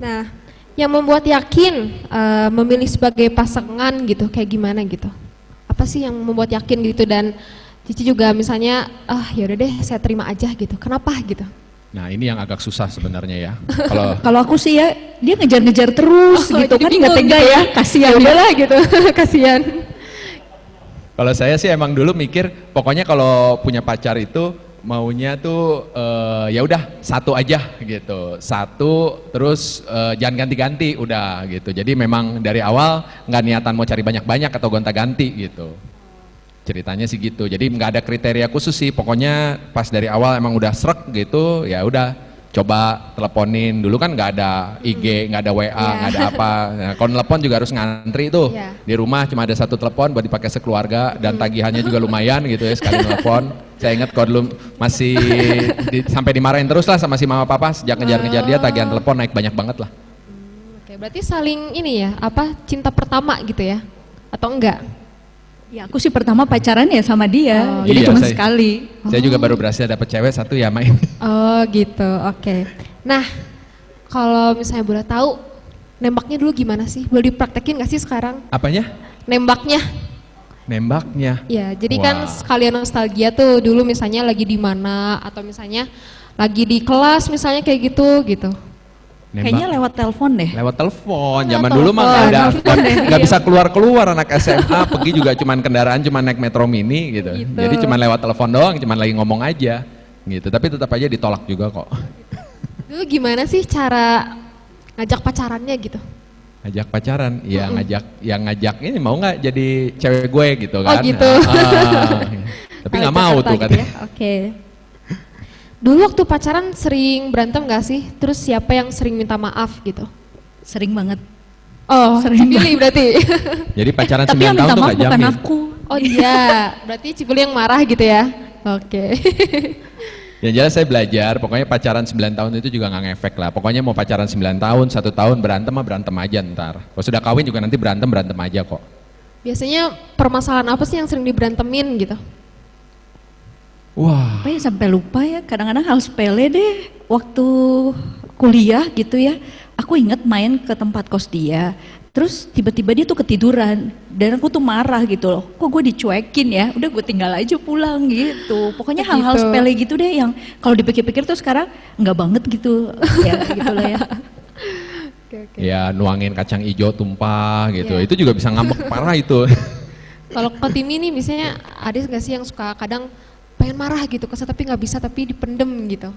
Nah, yang membuat yakin memilih sebagai pasangan gitu, kayak gimana gitu? Apa sih yang membuat yakin gitu, dan Cici juga misalnya, yaudah deh saya terima aja gitu, kenapa gitu? Nah ini yang agak susah sebenarnya ya. Kalau aku sih ya, dia ngejar-ngejar terus gitu jadi kan, nggak tega gitu ya, kasihan dia. Udahlah gitu, kasihan. Kalau saya sih emang dulu mikir, pokoknya kalau punya pacar itu maunya tuh ya udah satu aja gitu, satu terus jangan ganti-ganti udah gitu. Jadi memang dari awal nggak niatan mau cari banyak-banyak atau gonta-ganti gitu. Ceritanya sih gitu. Jadi nggak ada kriteria khusus sih. Pokoknya pas dari awal emang udah srek gitu, ya udah coba teleponin. Dulu kan nggak ada IG, nggak ada WA, nggak ada apa. Nah, kalau telepon juga harus ngantri tuh. Di rumah cuma ada satu telepon buat dipakai sekeluarga, dan tagihannya juga lumayan gitu ya sekali telepon. Saya ingat kalau dulu masih sampai dimarahin terus lah sama si mama papa sejak ngejar-ngejar dia, tagihan telepon naik banyak banget lah. Oke, berarti saling ini ya, cinta pertama gitu ya? Atau enggak? Ya aku sih pertama pacaran ya sama dia, Oh. jadi Iya, cuma saya- sekali. Saya juga baru berhasil dapet cewek satu ya main. Oh gitu, oke. Nah, kalau misalnya boleh tahu, nembaknya dulu gimana sih? Boleh dipraktekin nggak sih sekarang? Apanya? Nembaknya? Nembaknya. Ya, jadi kan Wah. sekalian nostalgia tuh dulu misalnya lagi di mana atau misalnya lagi di kelas misalnya kayak gitu. Kayaknya Nembak. lewat telepon deh. Lewat telepon. Lewat Zaman dulu mah telepon. nggak bisa keluar anak SMA, pergi juga cuman kendaraan cuman naik Metro Mini gitu. Gitu. Jadi cuman lewat telepon doang, cuman lagi ngomong aja gitu. Tapi tetap aja ditolak juga kok. Dulu gimana sih cara ngajak pacarannya gitu? Ngajak pacaran, ya ngajak ini mau nggak jadi cewek gue gitu Oh, kan. gitu. Tapi nggak mau Jakarta tuh gitu katanya. ya? Oke. Dulu waktu pacaran sering berantem gak sih? Terus siapa yang sering minta maaf gitu? Sering banget. Oh, Sering Cipili berarti. Jadi pacaran Tapi 9 yang tahun minta tuh maaf nggak bukan jamin. aku. Oh iya, berarti Cipili yang marah gitu ya? Oke. Yang jelas saya belajar, pokoknya pacaran 9 tahun itu juga nggak ngefek lah. Pokoknya mau pacaran 9 tahun, 1 tahun berantem mah berantem aja ntar. Kalau sudah kawin juga nanti berantem aja kok. Biasanya permasalahan apa sih yang sering diberantemin gitu? Wah, Apa ya sampai lupa ya, kadang-kadang hal sepele deh. Waktu kuliah gitu ya, aku inget main ke tempat kos dia. Terus tiba-tiba dia tuh ketiduran dan aku tuh marah gitu loh. Kok gue dicuekin ya? Udah gue tinggal aja pulang gitu. Pokoknya hal-hal Gitu. sepele gitu deh yang kalau dipikir-pikir tuh sekarang nggak banget gitu. Ya gitu lah ya. Oke. ya nuangin kacang hijau tumpah gitu. Iya. Itu juga bisa ngambek parah itu. Kalau ke Timi nih misalnya ada nggak sih yang suka kadang pengen marah gitu kesel tapi nggak bisa tapi dipendem gitu?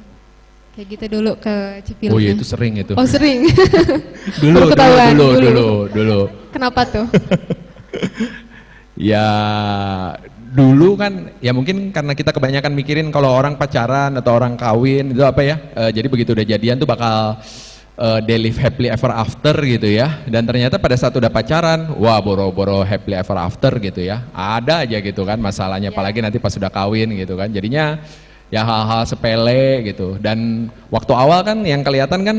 Kayak gitu dulu ke Cipili. Oh iya itu sering itu. Oh sering. Dulu, baru ketahuan, dulu. Kenapa tuh? Ya dulu kan ya mungkin karena kita kebanyakan mikirin kalau orang pacaran atau orang kawin itu apa ya, jadi begitu udah jadian tuh bakal they live happily ever after gitu ya, dan ternyata pada saat udah pacaran wah boro-boro happily ever after gitu ya, ada aja gitu kan masalahnya, apalagi nanti pas sudah kawin gitu kan, jadinya ya hal-hal sepele gitu. Dan waktu awal kan yang kelihatan kan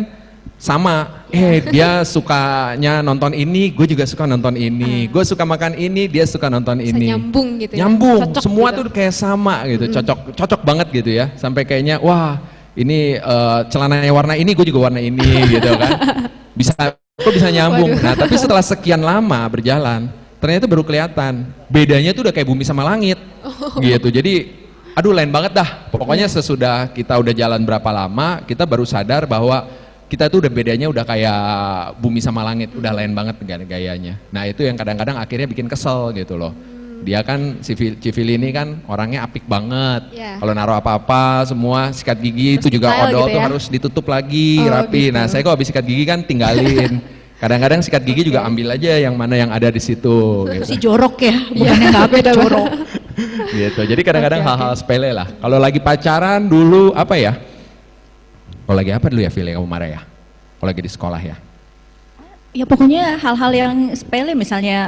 sama, dia sukanya nonton ini, gue juga suka nonton ini, gue suka makan ini, dia suka nonton Bisa ini, nyambung gitu ya? nyambung, Cocok semua gitu. tuh kayak sama gitu, cocok banget gitu ya, sampai kayaknya wah ini celananya warna ini, gue juga warna ini gitu kan, kok bisa nyambung. Nah tapi setelah sekian lama berjalan, ternyata baru kelihatan bedanya tuh udah kayak bumi sama langit gitu. Jadi aduh lain banget dah, pokoknya sesudah kita udah jalan berapa lama, kita baru sadar bahwa kita tuh udah bedanya udah kayak bumi sama langit, udah lain banget gayanya. Nah itu yang kadang-kadang akhirnya bikin kesel gitu loh. Dia kan Cipili ini kan orangnya apik banget. Iya. Kalau naruh apa-apa semua sikat gigi itu juga style odol gitu tuh ya? harus ditutup lagi Oh, rapi. gitu. Nah saya kok habis sikat gigi kan tinggalin. Kadang-kadang sikat gigi juga ambil aja yang mana yang ada di situ. Itu Gitu. si jorok ya, bukan yang nggak beda jorok. Gitu. Jadi kadang-kadang hal-hal sepele lah. Kalau lagi pacaran dulu apa ya? Kalau lagi apa dulu ya Phil yang kamu marah ya? Kalau lagi di sekolah ya? Ya pokoknya hal-hal yang sepele misalnya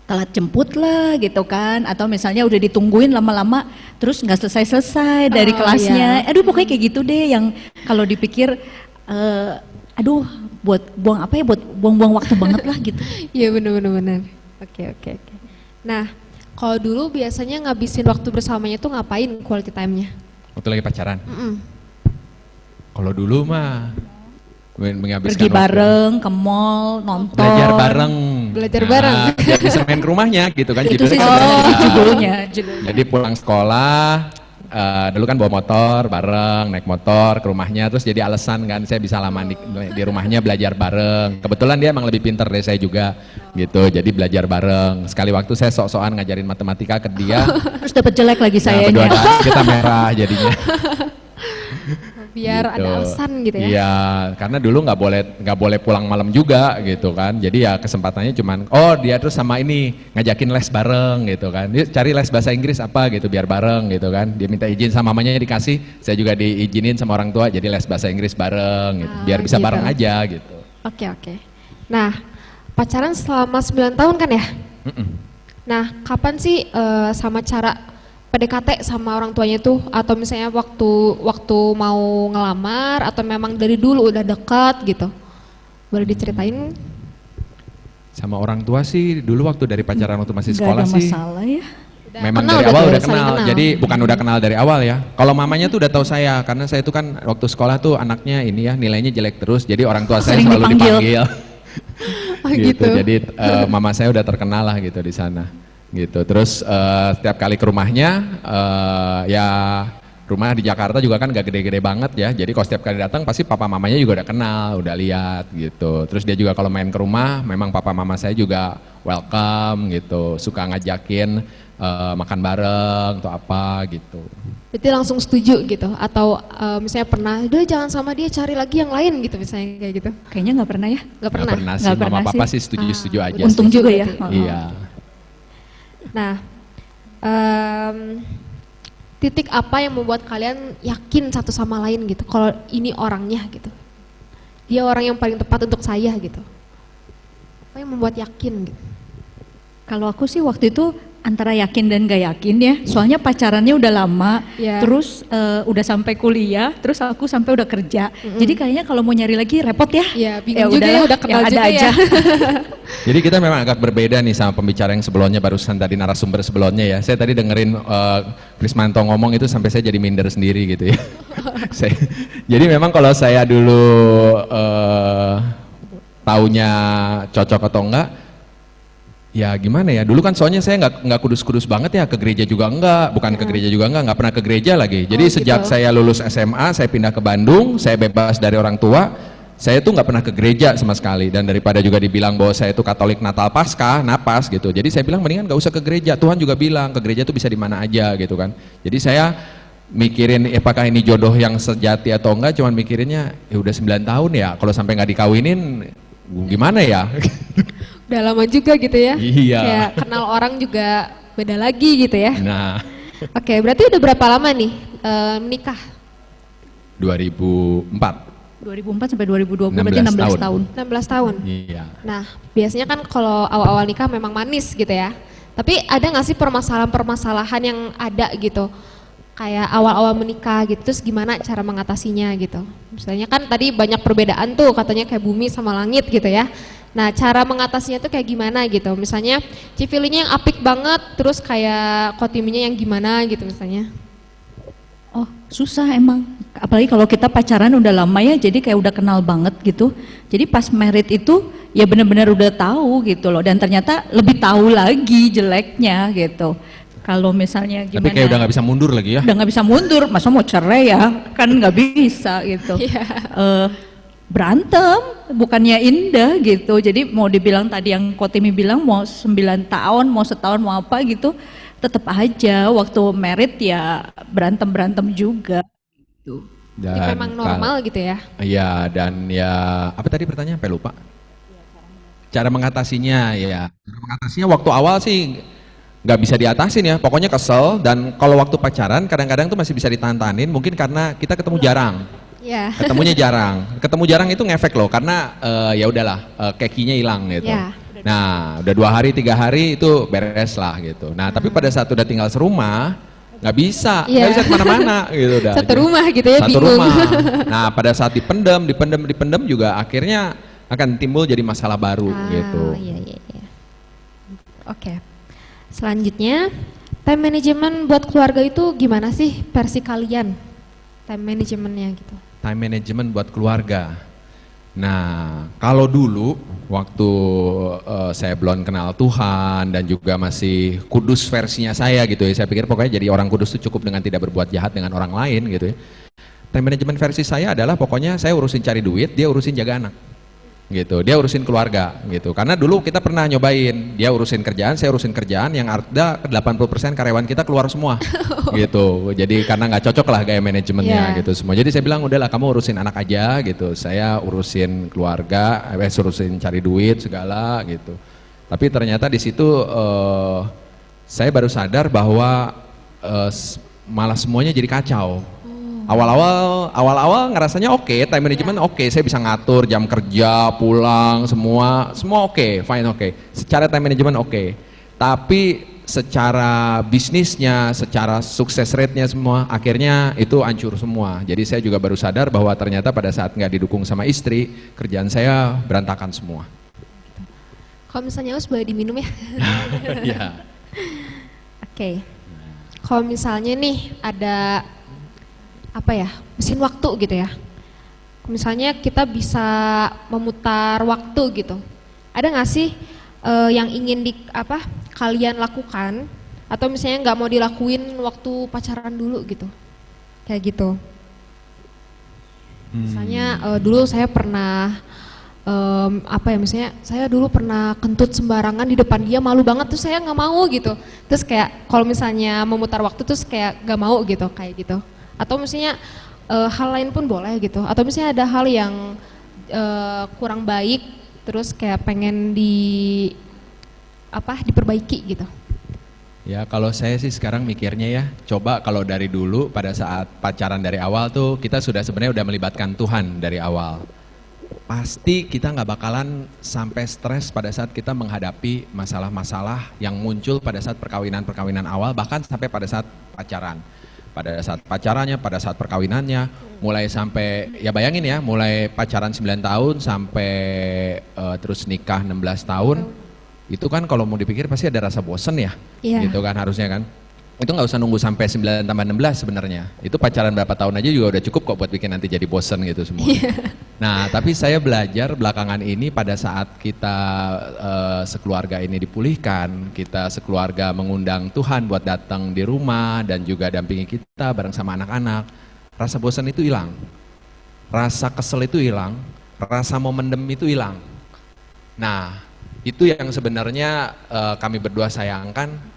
telat jemput lah gitu kan, atau misalnya udah ditungguin lama-lama terus nggak selesai-selesai dari Oh, kelasnya. iya. Aduh pokoknya kayak gitu deh yang kalau dipikir aduh buat buang apa ya, buat buang-buang waktu banget lah gitu. Iya benar. Oke. Nah, kalau dulu biasanya ngabisin waktu bersamanya tuh ngapain quality time-nya? Waktu lagi pacaran? Kalau dulu mah menghabiskan Pergi waktu. bareng ke mall, nonton. Belajar bareng. Belajar bareng. Biar bisa main ke rumahnya gitu kan. Itu sih judulnya kan sebenarnya belajar. judulnya. Jadi pulang sekolah, dulu kan bawa motor bareng, naik motor ke rumahnya, terus jadi alasan kan saya bisa lama di rumahnya belajar bareng. Kebetulan dia emang lebih pintar dari saya juga gitu, jadi belajar bareng. Sekali waktu saya sok-sokan ngajarin matematika ke dia, Terus dapat jelek lagi nah, sayanya. berdua kita merah jadinya. Biar Gitu. ada alasan gitu ya? Iya, karena dulu nggak boleh pulang malam juga gitu kan. Jadi ya kesempatannya cuman, dia terus sama ini ngajakin les bareng gitu kan. Dia cari les bahasa Inggris apa gitu biar bareng gitu kan. Dia minta izin sama mamanya dikasih, saya juga diizinin sama orang tua jadi les bahasa Inggris bareng gitu. Biar bisa gitu. bareng aja gitu. Oke. Nah, pacaran selama 9 tahun kan ya? Nah, kapan sih sama cara PDKT sama orang tuanya tuh, atau misalnya waktu mau ngelamar, atau memang dari dulu udah dekat gitu? Boleh diceritain? Sama orang tua sih dulu waktu dari pacaran waktu masih Nggak sekolah ada sih. masalah ya. Memang kenal dari awal berarti, udah saling kenal. kenal. Jadi bukan udah kenal dari awal ya. Kalau mamanya tuh udah tahu saya karena saya itu kan waktu sekolah tuh anaknya ini ya nilainya jelek terus. Jadi orang tua saya Sering selalu dipanggil. dipanggil. Oh, gitu. Jadi mama saya udah terkenal lah gitu di sana. Gitu. Terus setiap kali ke rumahnya ya rumah di Jakarta juga kan gak gede-gede banget ya. Jadi kalau setiap kali datang pasti papa mamanya juga udah kenal, udah lihat gitu. Terus dia juga kalau main ke rumah memang papa mama saya juga welcome gitu. Suka ngajakin makan bareng atau apa gitu. Berarti langsung setuju gitu atau misalnya pernah, udah jangan sama dia, cari lagi yang lain gitu misalnya kayak gitu. Kayaknya nggak pernah ya. Nggak pernah. Nggak pernah sih, Nggak mama pernah papa sih. sih setuju-setuju aja. Untung sih. juga ya. Iya. Nah, titik apa yang membuat kalian yakin satu sama lain gitu? Kalau ini orangnya gitu, dia orang yang paling tepat untuk saya gitu. Apa yang membuat yakin gitu? Kalau aku sih waktu itu antara yakin dan gak yakin ya. Soalnya pacarannya udah lama, Ya. terus udah sampai kuliah, terus aku sampai udah kerja. Jadi kayaknya kalau mau nyari lagi repot ya. Ya bingung juga udahlah, ya, udah kenal yang juga ada aja. ya. Jadi kita memang agak berbeda nih sama pembicara yang sebelumnya, barusan tadi narasumber sebelumnya ya. Saya tadi dengerin Krismanto ngomong itu sampai saya jadi minder sendiri gitu ya. Jadi memang kalau saya dulu taunya cocok atau enggak, ya gimana ya, dulu kan soalnya saya nggak kudus-kudus banget ya, ke gereja juga enggak, bukan ke gereja juga enggak pernah ke gereja lagi. Jadi Oh, sejak gitu. saya lulus SMA, saya pindah ke Bandung, saya bebas dari orang tua, saya tuh nggak pernah ke gereja sama sekali. Dan daripada juga dibilang bahwa saya itu Katolik Natal Paskah, napas gitu. Jadi saya bilang mendingan nggak usah ke gereja, Tuhan juga bilang ke gereja tuh bisa di mana aja gitu kan. Jadi saya mikirin apakah ini jodoh yang sejati atau enggak, cuman mikirinnya ya udah 9 tahun ya, kalau sampai nggak dikawinin gimana ya. Udah lama juga gitu ya. Iya. Kayak kenal orang juga beda lagi gitu ya. Nah, Oke, berarti udah berapa lama nih menikah? 2004. 2004 sampai 2020 berarti 16 16 tahun. tahun. 16 tahun. Iya. Nah, biasanya kan kalau awal-awal nikah memang manis gitu ya. Tapi ada nggak sih permasalahan-permasalahan yang ada gitu? Kayak awal-awal menikah gitu, terus gimana cara mengatasinya gitu? Misalnya kan tadi banyak perbedaan tuh, katanya kayak bumi sama langit gitu ya. Nah, cara mengatasinya tuh kayak gimana gitu? Misalnya Civilinya yang apik banget, terus kayak Kotiminya yang gimana gitu misalnya? Oh, susah emang. Apalagi kalau kita pacaran udah lama ya, jadi kayak udah kenal banget gitu. Jadi pas married itu ya benar-benar udah tahu gitu loh. Dan ternyata lebih tahu lagi jeleknya gitu. Kalau misalnya gimana? Tapi kayak udah nggak bisa mundur lagi ya. Udah nggak bisa mundur, masa mau cerai ya? Kan nggak bisa gitu. Berantem, bukannya indah gitu. Jadi mau dibilang tadi yang Kotimi bilang mau 9 tahun, mau setahun, mau apa gitu, tetap aja waktu married ya berantem-berantem juga. Gitu. Jadi memang normal gitu ya? Iya, dan ya apa tadi pertanyaan? Sampai lupa. Cara mengatasinya ya. Cara mengatasinya waktu awal sih nggak bisa diatasin ya. Pokoknya kesel, dan kalau waktu pacaran kadang-kadang tuh masih bisa ditahan-tahanin, mungkin karena kita ketemu jarang. Ya. Ketemunya jarang. Ketemu jarang itu ngefek loh, karena ya udahlah kekinya hilang gitu. Ya. Nah, udah 2 hari 3 hari itu beres lah gitu. Nah, tapi pada saat udah tinggal serumah nggak bisa, Iya. nggak bisa kemana-mana gitu udah. Satu rumah gitu ya, Satu bingung. rumah. Nah, pada saat dipendem juga akhirnya akan timbul jadi masalah baru gitu. Iya. Oke. Selanjutnya, time management buat keluarga itu gimana sih versi kalian? Time managementnya gitu. Time management buat keluarga. Nah, kalau dulu waktu saya belum kenal Tuhan dan juga masih kudus versinya saya gitu ya, saya pikir pokoknya jadi orang kudus itu cukup dengan tidak berbuat jahat dengan orang lain gitu ya. Time management versi saya adalah pokoknya saya urusin cari duit, dia urusin jaga anak. Gitu, dia urusin keluarga gitu. Karena dulu kita pernah nyobain, dia urusin kerjaan, saya urusin kerjaan, yang ada 80% karyawan kita keluar semua. Gitu. Jadi karena nggak cocok lah gaya manajemennya gitu semua. Jadi saya bilang udahlah kamu urusin anak aja gitu. Saya urusin keluarga, urusin cari duit segala gitu. Tapi ternyata di situ saya baru sadar bahwa malah semuanya jadi kacau. Awal-awal ngerasanya oke, time management oke, saya bisa ngatur jam kerja, pulang, semua oke, fine oke. Secara time management oke. Tapi secara bisnisnya, secara sukses rate-nya semua, akhirnya itu hancur semua. Jadi saya juga baru sadar bahwa ternyata pada saat nggak didukung sama istri, kerjaan saya berantakan semua. Kalau misalnya Us boleh diminum ya. Ya. Oke. Kalau misalnya nih ada apa ya, mesin waktu gitu ya. Misalnya kita bisa memutar waktu gitu. Ada nggak sih yang ingin kalian lakukan atau misalnya nggak mau dilakuin waktu pacaran dulu gitu? Kayak gitu. Misalnya dulu saya pernah misalnya saya dulu pernah kentut sembarangan di depan dia, malu banget tuh, saya nggak mau gitu. Terus kayak kalau misalnya memutar waktu terus kayak nggak mau gitu, kayak gitu. Atau misalnya hal lain pun boleh gitu. Atau misalnya ada hal yang kurang baik terus kayak pengen diperbaiki gitu. Ya kalau saya sih sekarang mikirnya ya, coba kalau dari dulu pada saat pacaran dari awal tuh kita sudah sebenarnya udah melibatkan Tuhan dari awal. Pasti kita nggak bakalan sampai stres pada saat kita menghadapi masalah-masalah yang muncul pada saat perkawinan awal, bahkan sampai pada saat pacaran. Pada saat pacarannya, pada saat perkawinannya, mulai sampai, ya bayangin ya, mulai pacaran 9 tahun sampai terus nikah 16 tahun, itu kan kalau mau dipikir pasti ada rasa bosen ya, gitu kan harusnya kan. Itu nggak usah nunggu sampai 9 tambah 16 sebenarnya. Itu pacaran berapa tahun aja juga udah cukup kok buat bikin nanti jadi bosen gitu semua. Nah, tapi saya belajar belakangan ini pada saat kita sekeluarga ini dipulihkan, kita sekeluarga mengundang Tuhan buat datang di rumah dan juga dampingi kita bareng sama anak-anak, rasa bosan itu hilang, rasa kesel itu hilang, rasa mau mendem itu hilang. Nah, itu yang sebenarnya kami berdua sayangkan.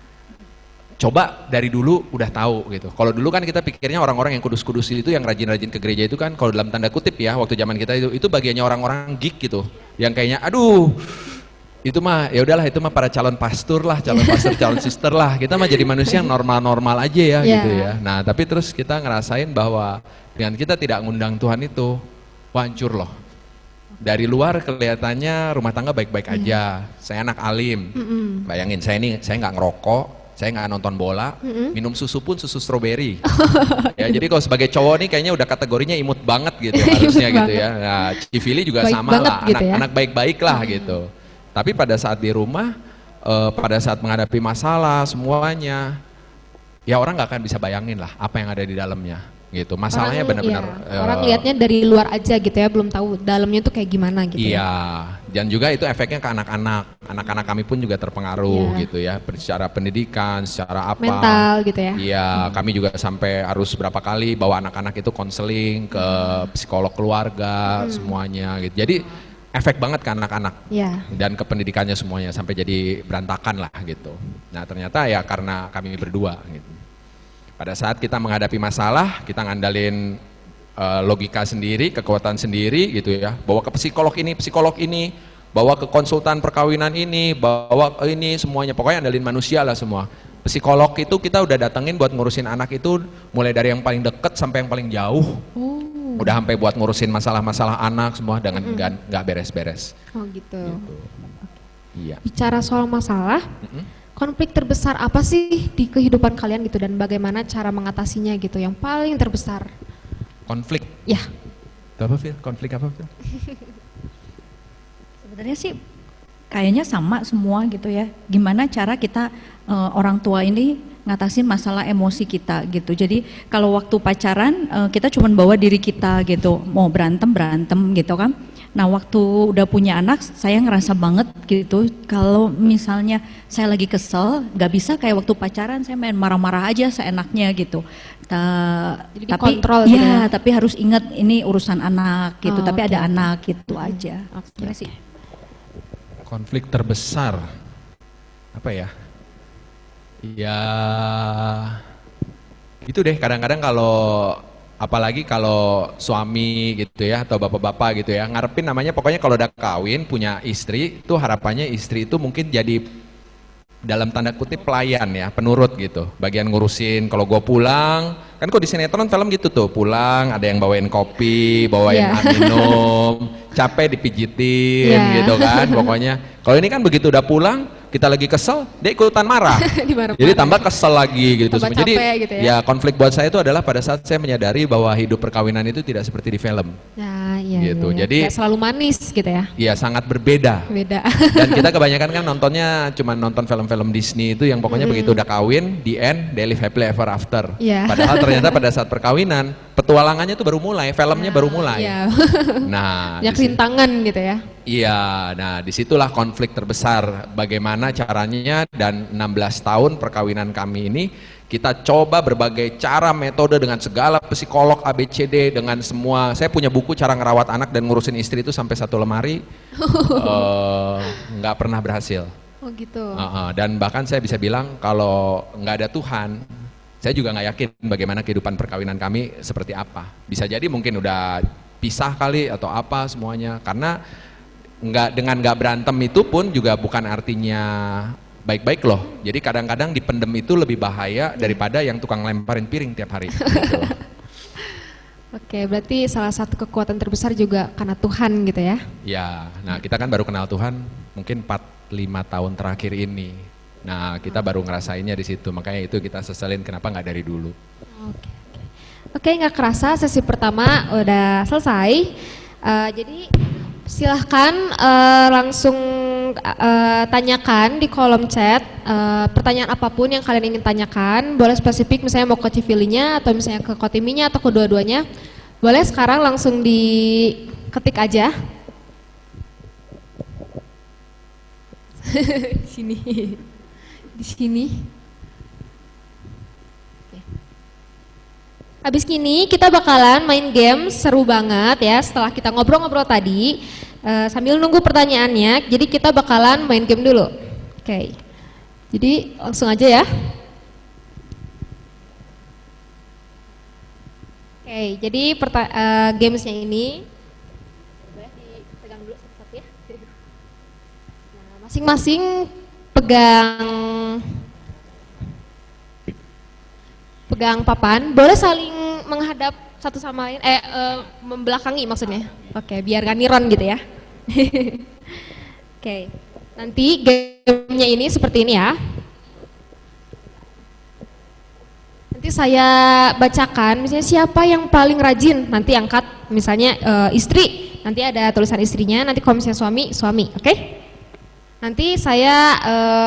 Coba dari dulu udah tahu gitu. Kalau dulu kan kita pikirnya orang-orang yang kudus-kudus itu, yang rajin-rajin ke gereja itu kan, kalau dalam tanda kutip ya, waktu zaman kita itu bagiannya orang-orang geek gitu, yang kayaknya aduh itu mah ya udahlah, itu mah para calon pastor lah, calon pastor, calon sister lah. Kita mah jadi manusia yang normal-normal aja ya gitu ya. Nah tapi terus kita ngerasain bahwa dengan kita tidak ngundang Tuhan itu, wah hancur loh. Dari luar kelihatannya rumah tangga baik-baik aja, saya anak alim. Bayangin saya nggak ngerokok, saya nggak nonton bola, minum susu pun susu stroberi. Ya, jadi kalau sebagai cowok nih kayaknya udah kategorinya imut banget gitu harusnya gitu ya. Nah, Civili juga baik sama lah, gitu anak baik-baik lah gitu. Tapi pada saat di rumah, pada saat menghadapi masalah semuanya, ya orang nggak akan bisa bayangin lah apa yang ada di dalamnya. Gitu. Masalahnya benar-benar orang lihatnya dari luar aja gitu ya, belum tahu dalamnya tuh kayak gimana gitu. Iya, dan juga itu efeknya ke anak-anak. Anak-anak kami pun juga terpengaruh gitu ya, secara pendidikan, secara apa. Mental gitu ya. Iya, kami juga sampai harus berapa kali bawa anak-anak itu konseling ke psikolog keluarga semuanya gitu. Jadi efek banget ke anak-anak dan ke pendidikannya semuanya sampai jadi berantakan lah gitu. Nah ternyata ya karena kami berdua gitu. Pada saat kita menghadapi masalah, kita ngandalin logika sendiri, kekuatan sendiri gitu ya. Bawa ke psikolog ini, bawa ke konsultan perkawinan ini, bawa ke ini semuanya. Pokoknya andalin manusia lah semua. Psikolog itu kita udah datengin buat ngurusin anak itu mulai dari yang paling deket sampai yang paling jauh. Udah sampai buat ngurusin masalah-masalah anak semua dengan nggak beres-beres. Oh gitu. Iya. Bicara soal masalah, konflik terbesar apa sih di kehidupan kalian gitu, dan bagaimana cara mengatasinya gitu yang paling terbesar? Konflik? Ya. Itu apa Phil? Konflik apa Phil? Sebenarnya sih kayaknya sama semua gitu ya. Gimana cara kita orang tua ini ngatasin masalah emosi kita gitu. Jadi kalau waktu pacaran kita cuma bawa diri kita gitu, mau berantem gitu kan. Nah waktu udah punya anak saya ngerasa banget gitu, kalau misalnya saya lagi kesel gak bisa kayak waktu pacaran saya main marah-marah aja seenaknya gitu. Jadi tapi kontrol gitu ya. Tapi harus ingat ini urusan anak gitu, tapi ada anak gitu aja. Sih. Konflik terbesar apa ya? Ya itu deh, kadang-kadang kalau apalagi kalau suami gitu ya atau bapak-bapak gitu ya ngarepin namanya, pokoknya kalau udah kawin punya istri tuh harapannya istri itu mungkin jadi dalam tanda kutip pelayan ya, penurut gitu, bagian ngurusin. Kalau gue pulang kan kok di sinetron film gitu tuh, pulang ada yang bawain kopi, bawain minum, capek dipijitin gitu kan pokoknya. Kalau ini kan begitu udah pulang kita lagi kesel, dia ikutan marah. Dimarah-marahin. Jadi tambah kesel lagi gitu. Tambah Jadi capek gitu ya. ya konflik buat saya itu adalah pada saat saya menyadari bahwa hidup perkawinan itu tidak seperti di film. Nah, iya, Gitu. iya. Jadi- Nggak selalu manis gitu ya. Iya, sangat berbeda. Beda. Dan kita kebanyakan kan nontonnya cuma nonton film-film Disney itu yang pokoknya begitu udah kawin, the end, they live happily ever after. Iya. Padahal ternyata pada saat perkawinan, petualangannya tuh baru mulai, filmnya baru mulai. Iya. Nah, Banyak rintangan gitu ya. iya, nah disitulah konflik terbesar. Bagaimana caranya, dan 16 tahun perkawinan kami ini, kita coba berbagai cara, metode dengan segala psikolog ABCD, dengan semua. Saya punya buku cara ngerawat anak dan ngurusin istri itu sampai 1 lemari, nggak pernah berhasil. Oh gitu. Dan bahkan saya bisa bilang kalau nggak ada Tuhan, saya juga nggak yakin bagaimana kehidupan perkawinan kami seperti apa. Bisa jadi mungkin udah pisah kali atau apa semuanya, karena dengan nggak berantem itu pun juga bukan artinya baik-baik loh. Jadi kadang-kadang dipendem itu lebih bahaya daripada yang tukang lemparin piring tiap hari. Gitu. Oke, berarti salah satu kekuatan terbesar juga karena Tuhan gitu ya. Ya, nah kita kan baru kenal Tuhan mungkin 4-5 tahun terakhir ini. Nah kita baru ngerasainnya di situ, makanya itu kita seselin kenapa nggak dari dulu. Oke, nggak kerasa sesi pertama udah selesai. Jadi silahkan langsung tanyakan di kolom chat pertanyaan apapun yang kalian ingin tanyakan. Boleh spesifik misalnya mau ke Civilinya atau misalnya ke Kotiminya atau kedua-duanya. Boleh sekarang langsung diketik aja. Sini. Di sini. Habis ini kita bakalan main game seru banget ya. Setelah kita ngobrol-ngobrol tadi, sambil nunggu pertanyaannya, jadi kita bakalan main game dulu. Oke, jadi langsung aja ya. Oke, jadi gamesnya ini boleh dipegang dulu satu-satu ya. Nah, masing-masing pegang papan, boleh saling menghadap satu sama lain, membelakangi maksudnya. Oke, biar gak niron gitu ya. Oke, nanti gamenya ini seperti ini ya. Nanti saya bacakan, misalnya siapa yang paling rajin, nanti angkat misalnya istri, nanti ada tulisan istrinya, nanti kalau misalnya suami, suami, oke? Nanti saya,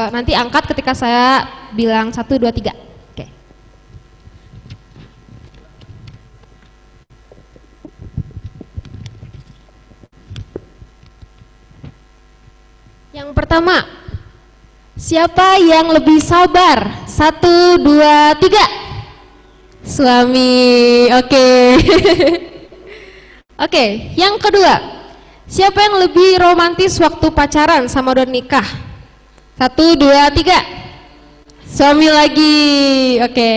nanti angkat ketika saya bilang 1, 2, 3. Yang pertama, siapa yang lebih sabar? 1, 2, 3. Suami, oke. Oke, yang kedua, siapa yang lebih romantis waktu pacaran sama udah nikah? 1, 2, 3. Suami lagi, oke.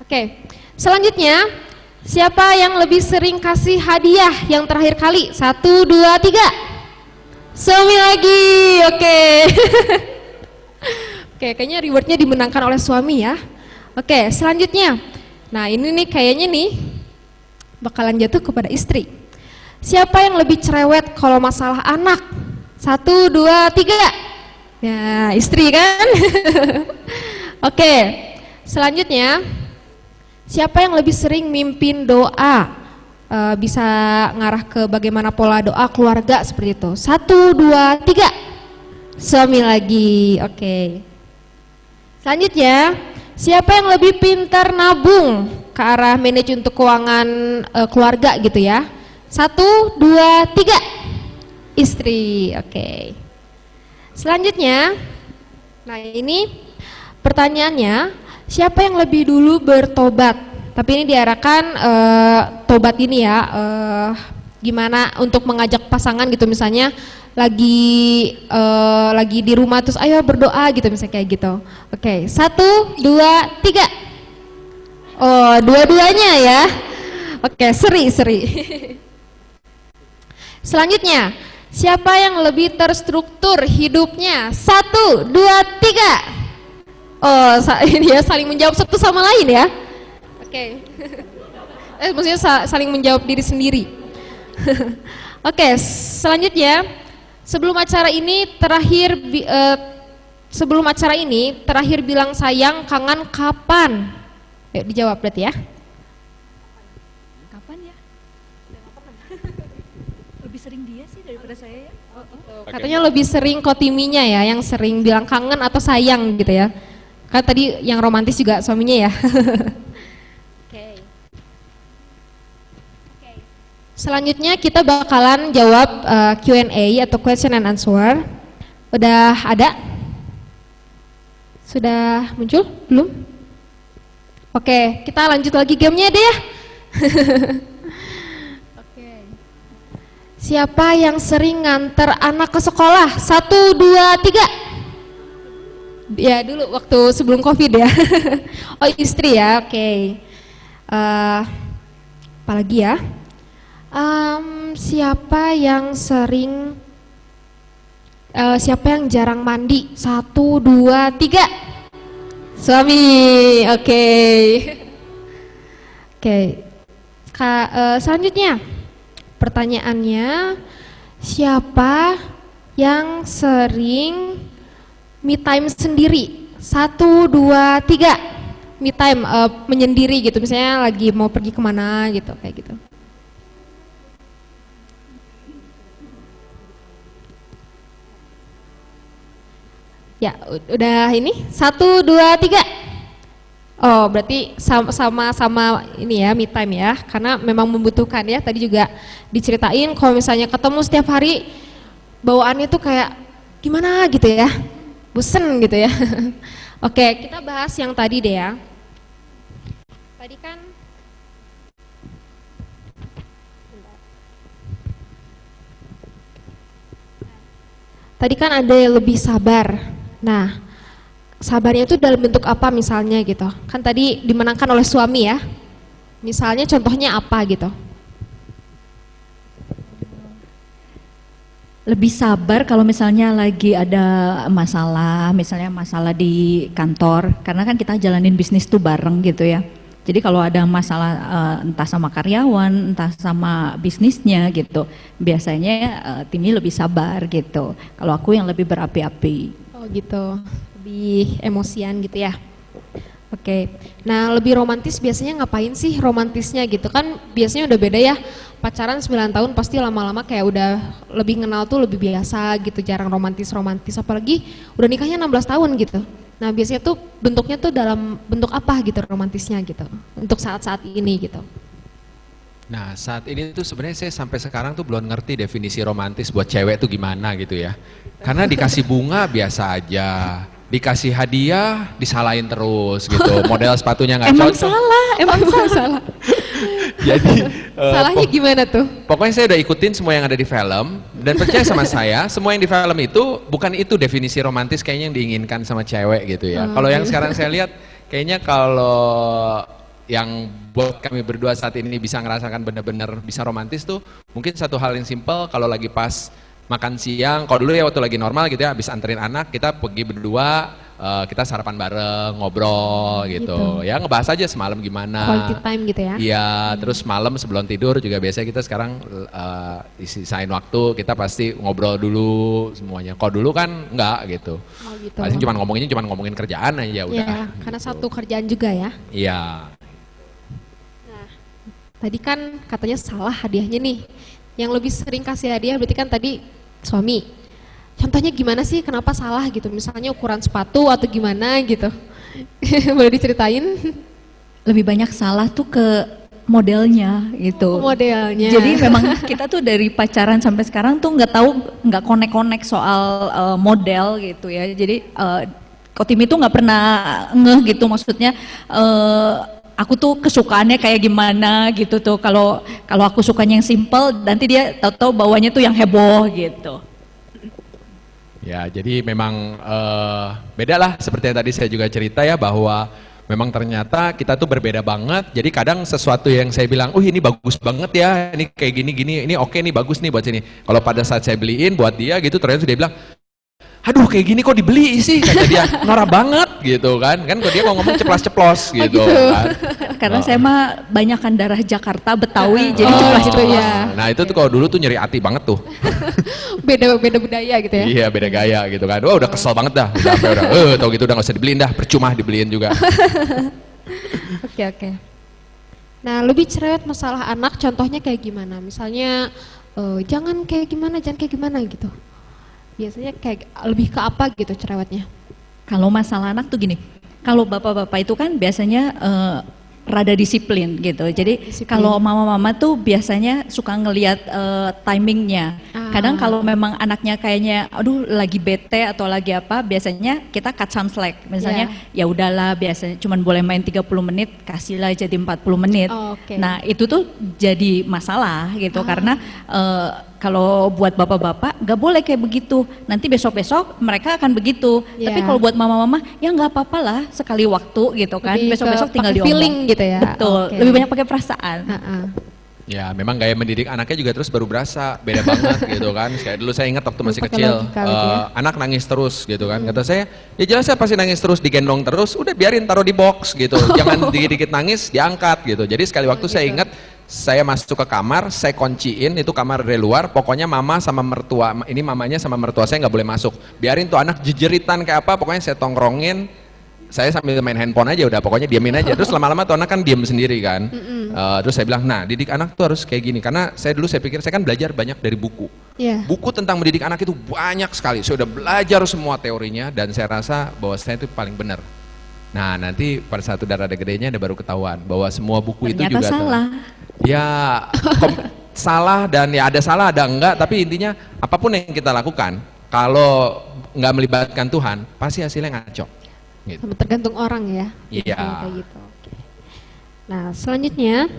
Oke, selanjutnya, siapa yang lebih sering kasih hadiah yang terakhir kali? 1, 2, 3. Suami lagi, oke. Oke, kayaknya rewardnya dimenangkan oleh suami ya. Oke, selanjutnya. Nah ini nih kayaknya nih bakalan jatuh kepada istri. Siapa yang lebih cerewet kalau masalah anak? 1, 2, 3. Ya, istri kan? Oke, selanjutnya. Siapa yang lebih sering mimpin doa? Bisa ngarah ke bagaimana pola doa keluarga seperti itu. 1, 2, 3. Suami lagi, oke. Selanjutnya, siapa yang lebih pintar nabung ke arah manage untuk keuangan keluarga gitu ya? 1, 2, 3. Istri, oke. Selanjutnya, nah ini pertanyaannya, siapa yang lebih dulu bertobat? Tapi ini diarahkan tobat ini ya, gimana untuk mengajak pasangan gitu misalnya lagi di rumah terus ayo berdoa gitu misalnya kayak gitu. Oke, 1, 2, 3. Oh, dua-duanya ya. Oke, seri. Selanjutnya, siapa yang lebih terstruktur hidupnya? 1, 2, 3. Oh, ini ya saling menjawab satu sama lain ya. Oke. Maksudnya saling menjawab diri sendiri. Oke, selanjutnya Sebelum acara ini terakhir bilang sayang, kangen kapan? Yuk dijawab berarti ya. Kapan ya? Lebih sering dia sih daripada saya ya. Katanya lebih sering Kotiminya ya, yang sering bilang kangen atau sayang gitu ya. Kan tadi yang romantis juga suaminya ya. Selanjutnya kita bakalan jawab Q&A atau question and answer. Udah ada? Sudah muncul? Belum? Oke, kita lanjut lagi gamenya deh ya. Oke. Siapa yang sering nganter anak ke sekolah? 1, 2, 3. Ya dulu waktu sebelum COVID ya. Oh istri ya, oke. Apalagi ya? Siapa yang jarang mandi? 1, 2, 3. Suami, oke. Oke. Selanjutnya, pertanyaannya, siapa yang sering me time sendiri? 1, 2, 3. Me time, menyendiri gitu, misalnya lagi mau pergi kemana gitu, kayak gitu. Ya, udah ini 1, 2, 3. Oh, berarti sama-sama ini ya, me time ya, karena memang membutuhkan ya. Tadi juga diceritain kalau misalnya ketemu setiap hari, bawaannya tuh kayak gimana gitu ya, bosen gitu ya. Oke, kita bahas yang tadi deh ya. Tadi kan ada yang lebih sabar. Nah, sabarnya itu dalam bentuk apa misalnya gitu? Kan tadi dimenangkan oleh suami ya. Misalnya contohnya apa gitu? Lebih sabar kalau misalnya lagi ada masalah, misalnya masalah di kantor, karena kan kita jalanin bisnis tuh bareng gitu ya. Jadi kalau ada masalah entah sama karyawan, entah sama bisnisnya gitu, biasanya timnya lebih sabar gitu. Kalau aku yang lebih berapi-api. Oh gitu, lebih emosian gitu ya. Oke, nah lebih romantis biasanya ngapain sih romantisnya gitu kan? Biasanya udah beda ya, pacaran 9 tahun pasti lama-lama kayak udah lebih kenal tuh lebih biasa gitu, jarang romantis-romantis, apalagi udah nikahnya 16 tahun gitu. Nah biasanya tuh bentuknya tuh dalam bentuk apa gitu romantisnya gitu, untuk saat-saat ini gitu. Nah saat ini tuh sebenarnya saya sampai sekarang tuh belum ngerti definisi romantis buat cewek tuh gimana gitu ya. Karena dikasih bunga biasa aja, dikasih hadiah disalahin terus gitu, model sepatunya nggak cocok. Emang salah. Jadi salahnya gimana tuh? pokoknya saya udah ikutin semua yang ada di film dan percaya sama saya, semua yang di film itu bukan itu definisi romantis kayaknya yang diinginkan sama cewek gitu ya. Kalau yang sekarang saya lihat kayaknya kalau yang buat kami berdua saat ini bisa ngerasakan benar-benar bisa romantis tuh mungkin satu hal yang simple, kalau lagi pas makan siang, kalau dulu ya waktu lagi normal gitu ya, habis anterin anak kita pergi berdua, kita sarapan bareng, ngobrol gitu. Ya ngebahas aja semalam gimana. Quality time gitu ya. Iya, terus malam sebelum tidur juga biasanya kita sekarang sisain waktu, kita pasti ngobrol dulu semuanya. Kalau dulu kan enggak gitu. Oh gitu. Pasti cuma ngomongin kerjaan aja udah. Ya, karena gitu. satu kerjaan juga ya. Iya. Tadi kan katanya salah hadiahnya nih. Yang lebih sering kasih hadiah berarti kan tadi suami. Contohnya gimana sih, kenapa salah gitu? Misalnya ukuran sepatu atau gimana gitu. Boleh diceritain? Lebih banyak salah tuh ke modelnya gitu. Modelnya. Jadi memang kita tuh dari pacaran sampai sekarang tuh nggak konek-konek soal model gitu ya. Jadi Kotimi tuh nggak pernah ngeh gitu, maksudnya aku tuh kesukaannya kayak gimana gitu tuh. Kalau aku sukanya yang simple, nanti dia tahu-tahu bawanya tuh yang heboh gitu. Ya, jadi memang beda lah seperti yang tadi saya juga cerita ya, bahwa memang ternyata kita tuh berbeda banget. Jadi kadang sesuatu yang saya bilang, ini bagus banget ya, ini kayak gini-gini, ini oke nih, bagus nih buat sini. Kalau pada saat saya beliin buat dia gitu, ternyata dia bilang, aduh kayak gini kok dibeli sih, kata dia, norak banget gitu kan kok dia mau ngomong ceplas-ceplos gitu kan. Karena saya mah banyakan darah Jakarta Betawi, jadi Oh, ceplas gitu ya. Nah itu tuh kalau dulu tuh nyeri hati banget tuh. Beda budaya gitu ya. Iya beda gaya gitu kan. Wah udah kesel banget dah. Udah apa udah. Tau gitu udah gak usah dibeliin dah. Percuma dibeliin juga. Oke. Nah, lebih cerewet masalah anak contohnya kayak gimana? Misalnya jangan kayak gimana gitu. Biasanya kayak lebih ke apa gitu cerewetnya? Kalau masalah anak tuh gini, kalau bapak-bapak itu kan biasanya rada disiplin gitu. Jadi Disiplin. kalau mama-mama tuh biasanya suka ngelihat timingnya. Kadang kalau memang anaknya kayaknya, aduh lagi bete atau lagi apa, biasanya kita cut some slack. Misalnya ya udahlah, biasanya cuman boleh main 30 menit, kasihlah jadi 40 menit. Oh, oke. Nah itu tuh jadi masalah gitu karena kalau buat bapak-bapak nggak boleh kayak begitu. Nanti besok-besok mereka akan begitu. Ya. Tapi kalau buat mama-mama ya nggak apa-apa lah sekali waktu gitu kan. Lebih Besok-besok ke tinggal pakai diomong. feeling gitu ya. Betul. Oke. Lebih banyak pakai perasaan. Ya memang gaya mendidik anaknya juga terus baru berasa. Beda banget gitu kan. Kayak dulu saya ingat waktu masih Pakai kecil. logika gitu ya. Anak nangis terus gitu kan. Kata saya, ya jelas saya pasti nangis terus, digendong terus. Udah biarin taruh di box gitu. Jangan dikit-dikit nangis, diangkat gitu. Jadi sekali waktu saya ingat, saya masuk ke kamar, saya kunciin itu kamar dari luar, pokoknya mama sama mertua, ini mamanya sama mertua saya nggak boleh masuk. Biarin tuh anak jejeritan kayak apa, pokoknya saya tongkrongin, saya sambil main handphone aja udah, pokoknya diamin aja. Terus lama-lama tuh anak kan diem sendiri kan. Terus saya bilang, nah didik anak tuh harus kayak gini, karena saya pikir saya kan belajar banyak dari buku. Iya. Buku tentang mendidik anak itu banyak sekali, saya udah belajar semua teorinya dan saya rasa bahwa saya itu paling benar. Nah nanti pada saat udah rada gedenya ada baru ketahuan bahwa semua buku itu Ternyata juga salah. Ya salah dan ya ada salah ada enggak, tapi intinya apapun yang kita lakukan kalau nggak melibatkan Tuhan pasti hasilnya ngaco gitu. Sama tergantung orang ya. Iya. Kayak gitu. Oke. Nah, selanjutnya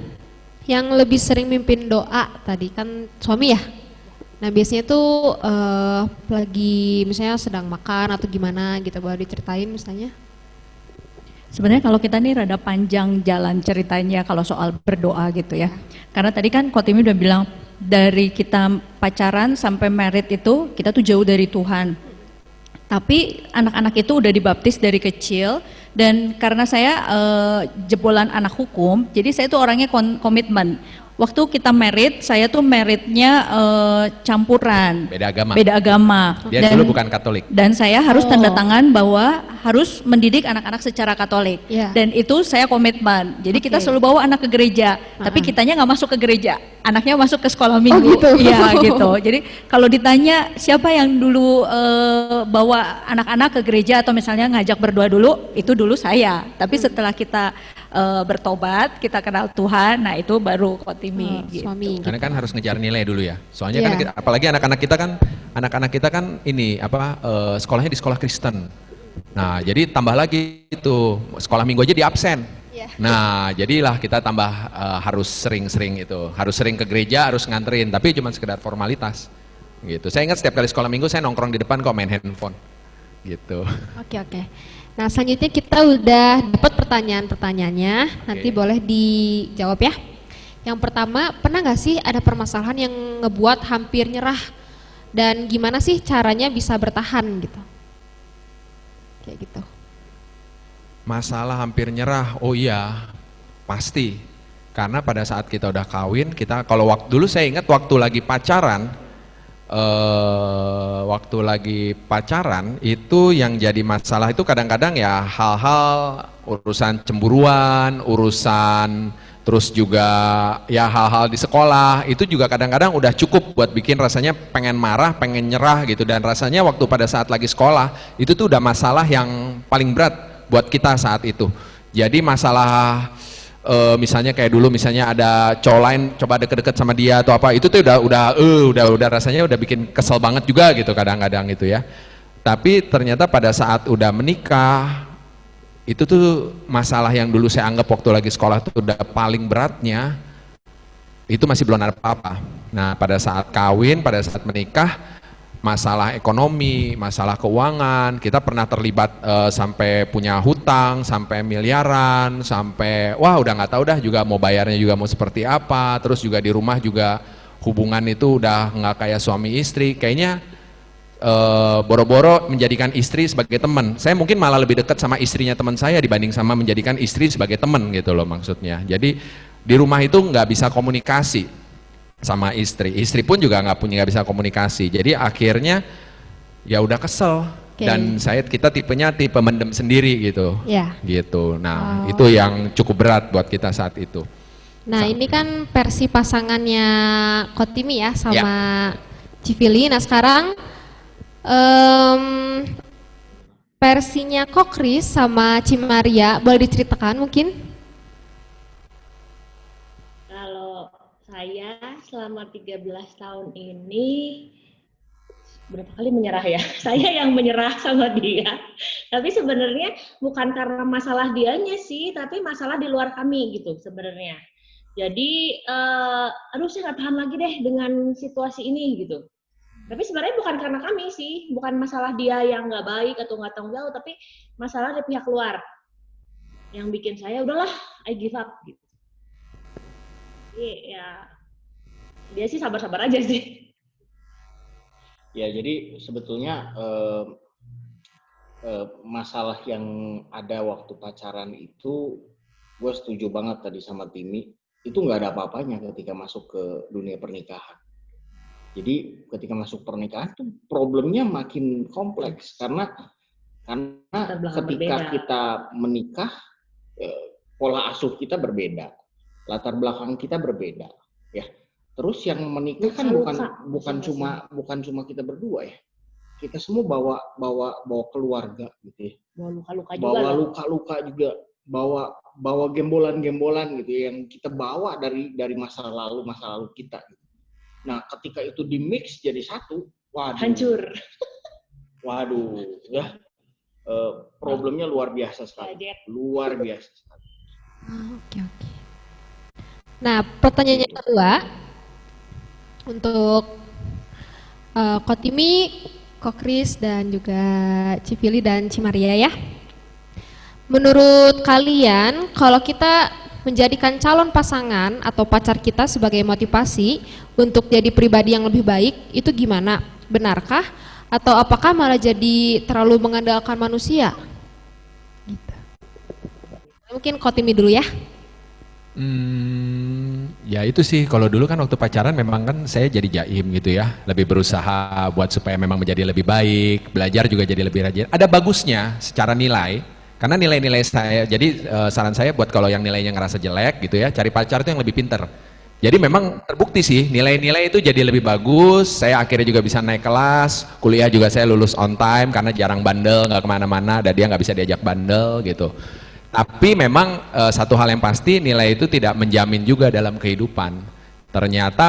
yang lebih sering mimpin doa tadi kan suami ya. Nah, biasanya tuh lagi misalnya sedang makan atau gimana gitu, boleh diceritain misalnya? Sebenarnya kalau kita nih rada panjang jalan ceritanya kalau soal berdoa gitu ya. Karena tadi kan Kotimi udah bilang dari kita pacaran sampai married itu kita tuh jauh dari Tuhan. Tapi anak-anak itu udah dibaptis dari kecil dan karena saya jebolan anak hukum, jadi saya tuh orangnya komitmen. Waktu kita married, saya tuh marriednya campuran. Beda agama. Beda agama. Dia dulu bukan Katolik. Dan saya harus tanda tangan bahwa harus mendidik anak-anak secara Katolik. Iya. Dan itu saya komitmen. Jadi kita Oke. selalu bawa anak ke gereja. Tapi kitanya nggak masuk ke gereja. Anaknya masuk ke sekolah minggu. gitu? Iya gitu. Jadi kalau ditanya siapa yang dulu bawa anak-anak ke gereja atau misalnya ngajak berdoa dulu, itu dulu saya. Tapi setelah kita bertobat, kita kenal Tuhan, nah itu baru Kotimi. Gitu. Suami. Karena kan harus ngejar nilai dulu ya. Soalnya Iya. kan apalagi anak-anak kita kan ini apa sekolahnya di sekolah Kristen. Nah, jadi tambah lagi itu sekolah minggu aja di absen. Iya. Nah, jadilah kita tambah harus sering-sering itu, harus sering ke gereja, harus nganterin, tapi cuma sekedar formalitas. Gitu. Saya ingat setiap kali sekolah minggu saya nongkrong di depan kok main handphone. Gitu. Oke. Nah, selanjutnya kita udah dapat pertanyaan-pertanyaannya. Nanti boleh dijawab ya. Yang pertama, pernah nggak sih ada permasalahan yang ngebuat hampir nyerah? Dan gimana sih caranya bisa bertahan gitu? Kayak gitu. Masalah hampir nyerah, oh iya, pasti. Karena pada saat kita udah kawin, kita kalau dulu saya ingat waktu lagi pacaran, itu yang jadi masalah itu kadang-kadang ya hal-hal urusan cemburuan, urusan terus juga ya hal-hal di sekolah itu juga kadang-kadang udah cukup buat bikin rasanya pengen marah, pengen nyerah gitu. Dan rasanya waktu pada saat lagi sekolah itu tuh udah masalah yang paling berat buat kita saat itu. Jadi masalah misalnya kayak dulu misalnya ada cowok lain coba deket-deket sama dia atau apa, itu tuh udah rasanya udah bikin kesel banget juga gitu kadang-kadang itu ya. Tapi ternyata pada saat udah menikah itu tuh masalah yang dulu saya anggap waktu lagi sekolah tuh udah paling beratnya, itu masih belum ada apa-apa. Nah pada saat kawin, pada saat menikah, masalah ekonomi, masalah keuangan, kita pernah terlibat sampai punya hutang, sampai miliaran, sampai wah udah nggak tahu dah juga mau bayarnya juga mau seperti apa. Terus juga di rumah juga hubungan itu udah nggak kayak suami istri. Kayaknya boro-boro menjadikan istri sebagai teman. Saya mungkin malah lebih dekat sama istrinya teman saya dibanding sama menjadikan istri sebagai teman gitu loh maksudnya. Jadi di rumah itu nggak bisa komunikasi sama istri. Istri pun juga nggak bisa komunikasi. Jadi akhirnya ya udah kesel. Dan kita tipenya tipe mendem sendiri gitu. Ya. Gitu. Nah, itu yang cukup berat buat kita saat itu. Nah, ini kan versi pasangannya Kotimi ya sama Civili. Nah, sekarang versinya Kokris sama Cimaria, boleh diceritakan mungkin? Kalau saya selama 13 tahun ini berapa kali menyerah ya? Saya yang menyerah sama dia. Tapi sebenarnya bukan karena masalah dianya sih, tapi masalah di luar kami gitu sebenarnya. Jadi, aduh saya nggak tahan lagi deh dengan situasi ini gitu. Tapi sebenarnya bukan karena kami sih, bukan masalah dia yang nggak baik atau nggak tanggung jawab, tapi masalah dari pihak luar yang bikin saya udahlah, I give up gitu. Jadi ya dia sih sabar-sabar aja sih. Ya, jadi sebetulnya masalah yang ada waktu pacaran itu, gue setuju banget tadi sama Timi, itu nggak ada apa-apanya ketika masuk ke dunia pernikahan. Jadi ketika masuk pernikahan tuh problemnya makin kompleks karena ketika kita menikah, pola asuh kita berbeda, latar belakang kita berbeda, ya. Terus yang menikah kan bukan cuma kita berdua ya. Kita semua bawa keluarga gitu ya. Bawa luka-luka juga, bawa gembolan-gembolan gitu ya, yang kita bawa dari masa lalu kita gitu. Nah, ketika itu di mix jadi satu, waduh. Hancur. Waduh, ya. Problemnya luar biasa sekali. Luar biasa sekali. Oke. Nah, pertanyaan yang kedua untuk Kotimi, Kokris, dan juga Civili dan Cimaria ya. Menurut kalian, kalau kita menjadikan calon pasangan atau pacar kita sebagai motivasi untuk jadi pribadi yang lebih baik, itu gimana? Benarkah? Atau apakah malah jadi terlalu mengandalkan manusia? Gitu. Mungkin Kotimi dulu ya. Ya itu sih, kalau dulu kan waktu pacaran memang kan saya jadi jaim gitu ya, lebih berusaha buat supaya memang menjadi lebih baik, belajar juga jadi lebih rajin. Ada bagusnya secara nilai, karena nilai-nilai saya, jadi saran saya buat kalau yang nilainya ngerasa jelek gitu ya, cari pacar itu yang lebih pinter. Jadi memang terbukti sih, nilai-nilai itu jadi lebih bagus, saya akhirnya juga bisa naik kelas, kuliah juga saya lulus on time karena jarang bandel, nggak kemana-mana, dan dia nggak bisa diajak bandel gitu. Tapi memang satu hal yang pasti, nilai itu tidak menjamin juga dalam kehidupan. Ternyata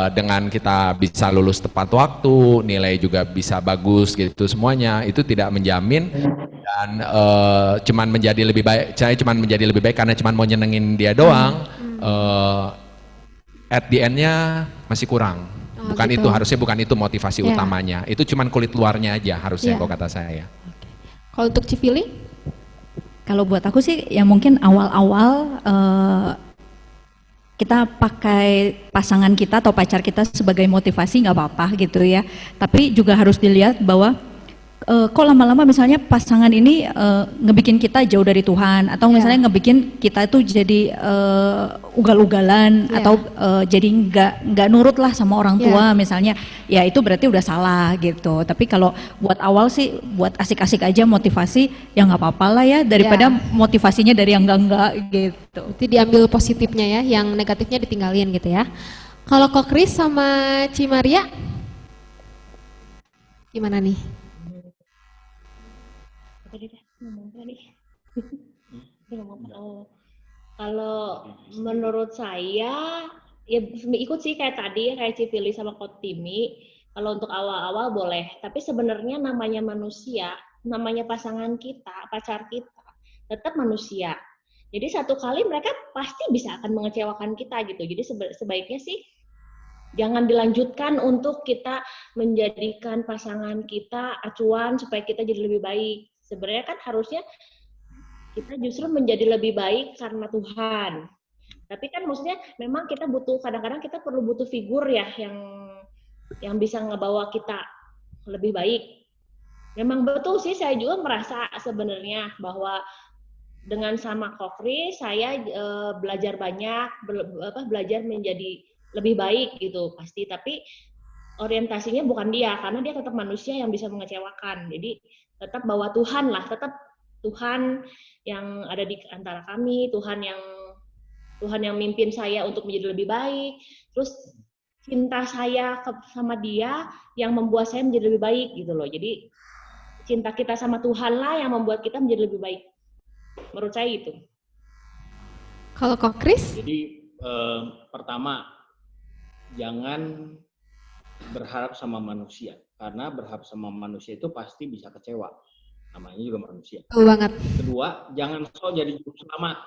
dengan kita bisa lulus tepat waktu, nilai juga bisa bagus gitu semuanya, itu tidak menjamin. Dan cuman menjadi lebih baik, saya cuman menjadi lebih baik karena cuman mau nyenengin dia doang. At the end-nya masih kurang. Bukan gitu. Itu harusnya bukan itu motivasi utamanya. Itu cuman kulit luarnya aja harusnya kalau kata saya. Kalau untuk Civili? Kalau buat aku sih ya mungkin awal-awal kita pakai pasangan kita atau pacar kita sebagai motivasi nggak apa-apa gitu ya. Tapi juga harus dilihat bahwa kok lama-lama misalnya pasangan ini ngebikin kita jauh dari Tuhan, atau misalnya ngebikin kita itu jadi ugal-ugalan, atau jadi nggak nurut lah sama orang tua misalnya, ya itu berarti udah salah gitu. Tapi kalau buat awal sih buat asik-asik aja motivasi, ya nggak apa-apa lah ya, daripada motivasinya dari yang enggak gitu. Itu diambil positifnya ya, yang negatifnya ditinggalin gitu ya. Kalau Kokris sama Cimaria gimana nih? Kalau menurut saya ya ikut sih kayak tadi, kayak Civili sama Kotimi. Kalau untuk awal-awal boleh, tapi sebenarnya namanya manusia, namanya pasangan kita, pacar kita, tetap manusia. Jadi satu kali mereka pasti bisa akan mengecewakan kita gitu. Jadi sebaiknya sih jangan dilanjutkan untuk kita menjadikan pasangan kita acuan supaya kita jadi lebih baik. Sebenarnya kan harusnya kita justru menjadi lebih baik karena Tuhan. Tapi kan maksudnya memang kita butuh, kadang-kadang kita perlu butuh figur ya yang bisa ngebawa kita lebih baik. Memang betul sih, saya juga merasa sebenarnya bahwa dengan sama Kokri saya belajar banyak, belajar menjadi lebih baik gitu pasti. Tapi orientasinya bukan dia, karena dia tetap manusia yang bisa mengecewakan. Jadi tetap bawa Tuhan lah, tetap Tuhan yang ada di antara kami, Tuhan yang mimpin saya untuk menjadi lebih baik. Terus cinta saya sama dia yang membuat saya menjadi lebih baik gitu loh. Jadi cinta kita sama Tuhan lah yang membuat kita menjadi lebih baik. Menurut saya itu. Kalau kok Chris? Jadi pertama, jangan berharap sama manusia, karena berharap sama manusia itu pasti bisa kecewa. Namanya juga manusia. Betul banget. Kedua, jangan sok jadi juru selamat.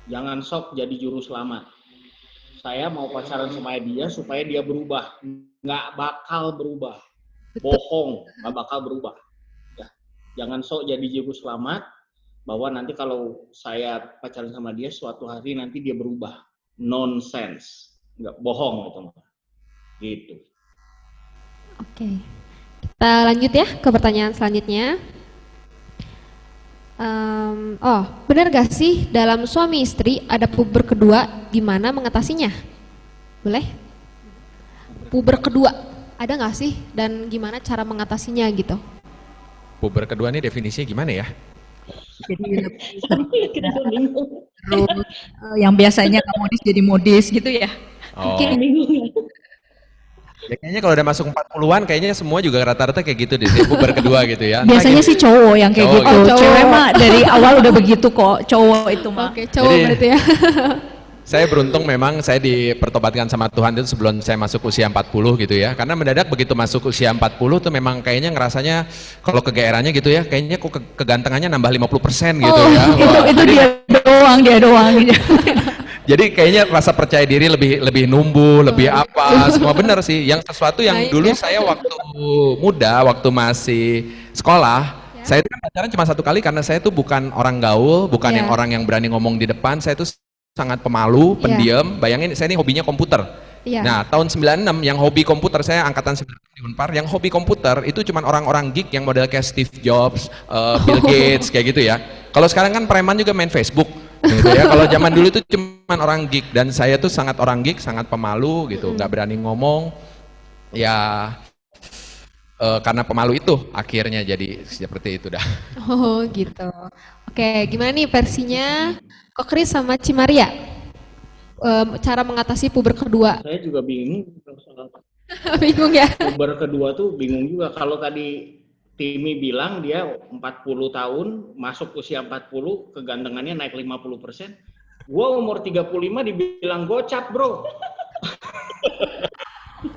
Jangan sok jadi juru selamat. Saya mau pacaran sama dia supaya dia berubah. Nggak bakal berubah. Bohong, nggak bakal berubah. Ya. Jangan sok jadi juru selamat, bahwa nanti kalau saya pacaran sama dia, suatu hari nanti dia berubah. Nonsense. Nggak, bohong itu. Gitu. Oke. Kita lanjut ya ke pertanyaan selanjutnya. Benar gak sih dalam suami istri ada puber kedua, gimana mengatasinya? Boleh? Puber kedua ada gak sih dan gimana cara mengatasinya gitu? Puber kedua ini definisinya gimana ya? Jadi terus yang biasanya nggak modis jadi modis gitu ya. Oh. Ya, kayaknya kalau udah masuk 40-an kayaknya semua juga rata-rata kayak gitu deh, puber kedua gitu ya. Biasanya sih cowok yang kayak Cowok gitu. gitu. Cewek mah dari awal udah begitu kok, cowok itu mah. Oke, cowok Jadi- berarti ya. Saya beruntung memang saya dipertobatkan sama Tuhan itu sebelum saya masuk usia 40 gitu ya. Karena mendadak begitu masuk usia 40 tuh memang kayaknya ngerasanya kalau kegairahannya gitu ya, kayaknya kok kegantengannya nambah 50% gitu ya. Wah, Itu dia doang. jadi kayaknya rasa percaya diri lebih numbuh, lebih apa, semua benar sih. Yang sesuatu yang Baik, dulu ya. saya waktu muda, waktu masih sekolah, saya itu kan pacaran cuma satu kali karena saya tuh bukan orang gaul, bukan Ya. yang orang yang berani ngomong di depan. Saya tuh sangat pemalu, Ya. pendiam. Bayangin saya ini hobinya komputer. Iya. Nah, tahun 96 yang hobi komputer, saya angkatan 96 di Unpar, yang hobi komputer itu cuma orang-orang geek yang model kayak Steve Jobs, Bill Gates kayak gitu ya. Kalau sekarang kan preman juga main Facebook gitu ya. Kalau zaman dulu itu cuma orang geek, dan saya tuh sangat orang geek, sangat pemalu gitu, nggak berani ngomong. Ya karena pemalu itu akhirnya jadi seperti itu dah. Oh gitu. Oke, gimana nih versinya Kok Chris sama Cimaria? Cara mengatasi puber kedua. Saya juga bingung soal Bingung ya? puber kedua tuh bingung juga. Kalau tadi Timi bilang dia 40 tahun, masuk usia 40, kegantengannya naik 50%. Gua umur 35 dibilang gocap, bro.